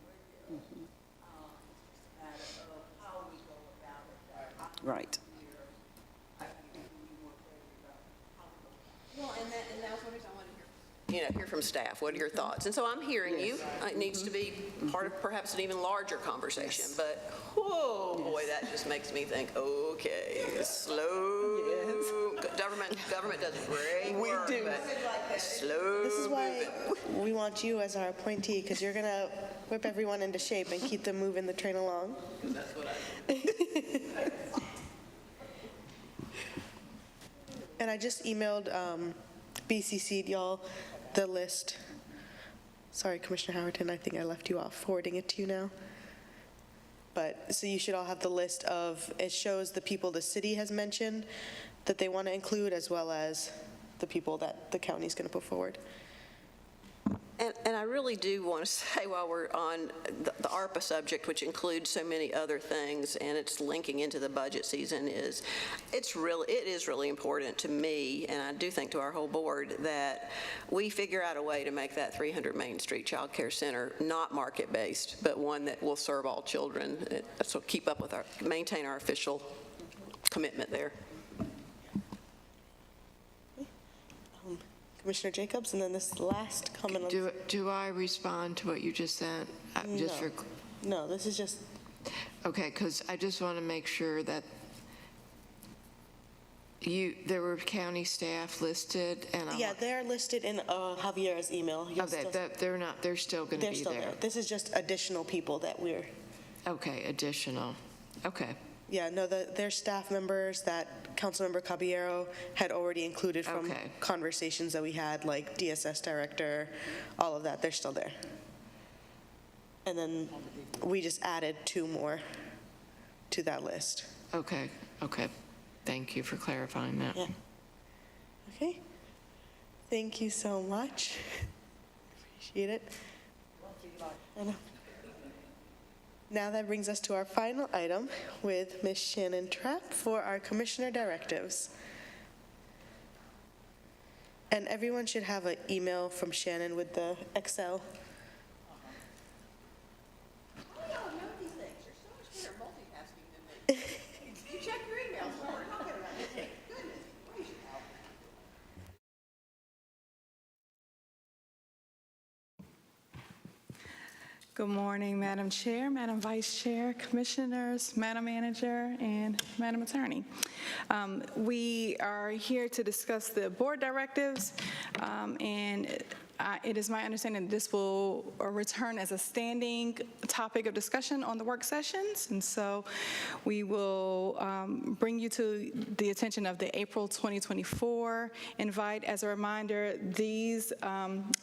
with you. It's just a matter of how we go about it. Right. Well, and that's what I want to hear from staff. What are your thoughts? And so I'm hearing you. It needs to be part of perhaps an even larger conversation, but, whoa, boy, that just makes me think, okay, slow. Government does great work, but slow. This is why we want you as our appointee, because you're going to whip everyone into shape and keep them moving the train along. That's what I And I just emailed BCC'd y'all the list. Sorry, Commissioner Howerton, I think I left you off, forwarding it to you now. But, so you should all have the list of, it shows the people the city has mentioned that they want to include, as well as the people that the county's going to put forward. And I really do want to say, while we're on the ARPA subject, which includes so many other things, and it's linking into the budget season, it is really important to me, and I do think to our whole board, that we figure out a way to make that 300 Main Street Child Care Center not market-based, but one that will serve all children. So maintain our official commitment there. Commissioner Jacobs, and then this last comment. Do I respond to what you just said? No, this is just. Okay, because I just want to make sure that there were county staff listed, and they're listed in Javier's email. They're still going to be there. This is just additional people that we're. Okay, additional. Okay. Yeah, no, their staff members that Councilmember Caballero had already included from conversations that we had, like DSS director, all of that, they're still there. And then we just added 2 more to that list. Okay. Thank you for clarifying that. Yeah. Okay. Thank you so much. Appreciate it. I know. Now that brings us to our final item with Ms. Shannon Trapp for our commissioner directives. And everyone should have an email from Shannon with the Excel. How do y'all know these things? You're so much better multitasking than me. You check your emails more. How good about this? Goodness gracious. Good morning, Madam Chair, Madam Vice Chair, Commissioners, Madam Manager, and Madam Attorney. We are here to discuss the board directives, and it is my understanding that this will return as a standing topic of discussion on the work sessions, and so we will bring you to the attention of the April 2024 invite. As a reminder, these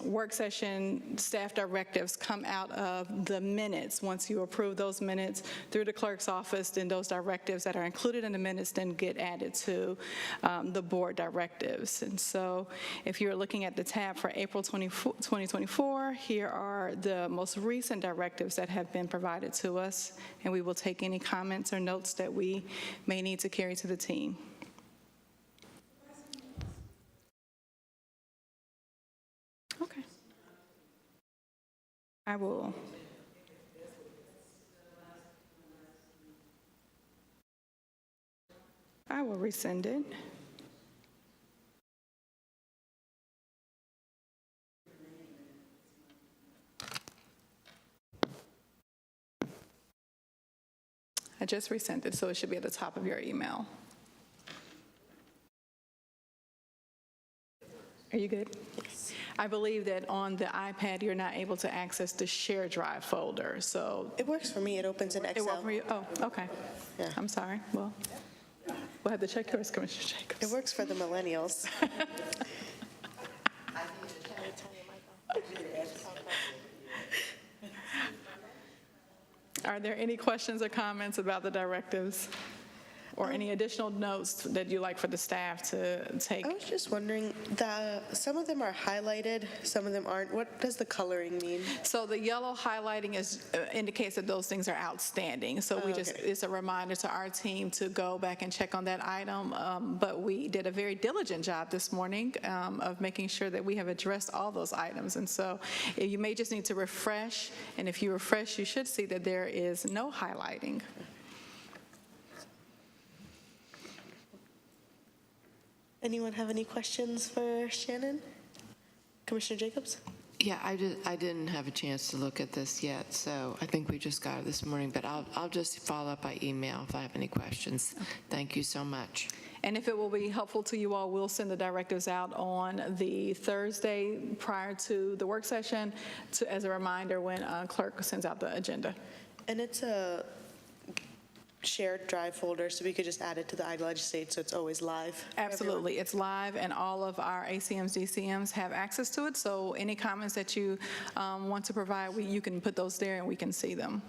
work session staff directives come out of the minutes. Once you approve those minutes through the clerk's office, then those directives that are included in the minutes then get added to the board directives. And so if you're looking at the tab for April 2024, here are the most recent directives that have been provided to us, and we will take any comments or notes that we may need to carry to the team. Okay. I will resend it. I just resent it, so it should be at the top of your email. Are you good? Yes. I believe that on the iPad, you're not able to access the share drive folder, so. It works for me. It opens in Excel. It works for you? Oh, okay. Yeah. I'm sorry. Well, we'll have to check yours, Commissioner Jacobs. It works for the millennials. Are there any questions or comments about the directives? Or any additional notes that you'd like for the staff to take? I was just wondering, some of them are highlighted, some of them aren't. What does the coloring mean? So the yellow highlighting indicates that those things are outstanding. So it's a reminder to our team to go back and check on that item. But we did a very diligent job this morning of making sure that we have addressed all those items. And so you may just need to refresh. And if you refresh, you should see that there is no highlighting. Anyone have any questions for Shannon? Commissioner Jacobs? Yeah, I didn't have a chance to look at this yet, so I think we just got it this morning, but I'll just follow up by email if I have any questions. Thank you so much. And if it will be helpful to you all, we'll send the directives out on the Thursday prior to the work session as a reminder when clerk sends out the agenda. And it's a shared drive folder, so we could just add it to the iLegislate so it's always live. Absolutely. It's live, and all of our ACMs, DCMs have access to it, so any comments that you want to provide, you can put those there and we can see them.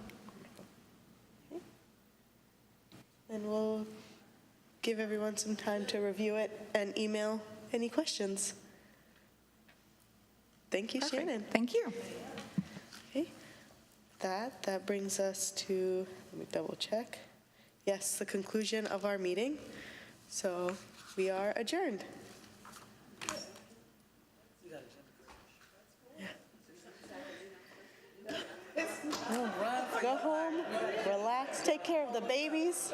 And we'll give everyone some time to review it and email any questions. Thank you, Perfect. Shannon. Thank you. Okay. That brings us to, let me double check. Yes, the conclusion of our meeting. So we are adjourned. Go home, relax, take care of the babies.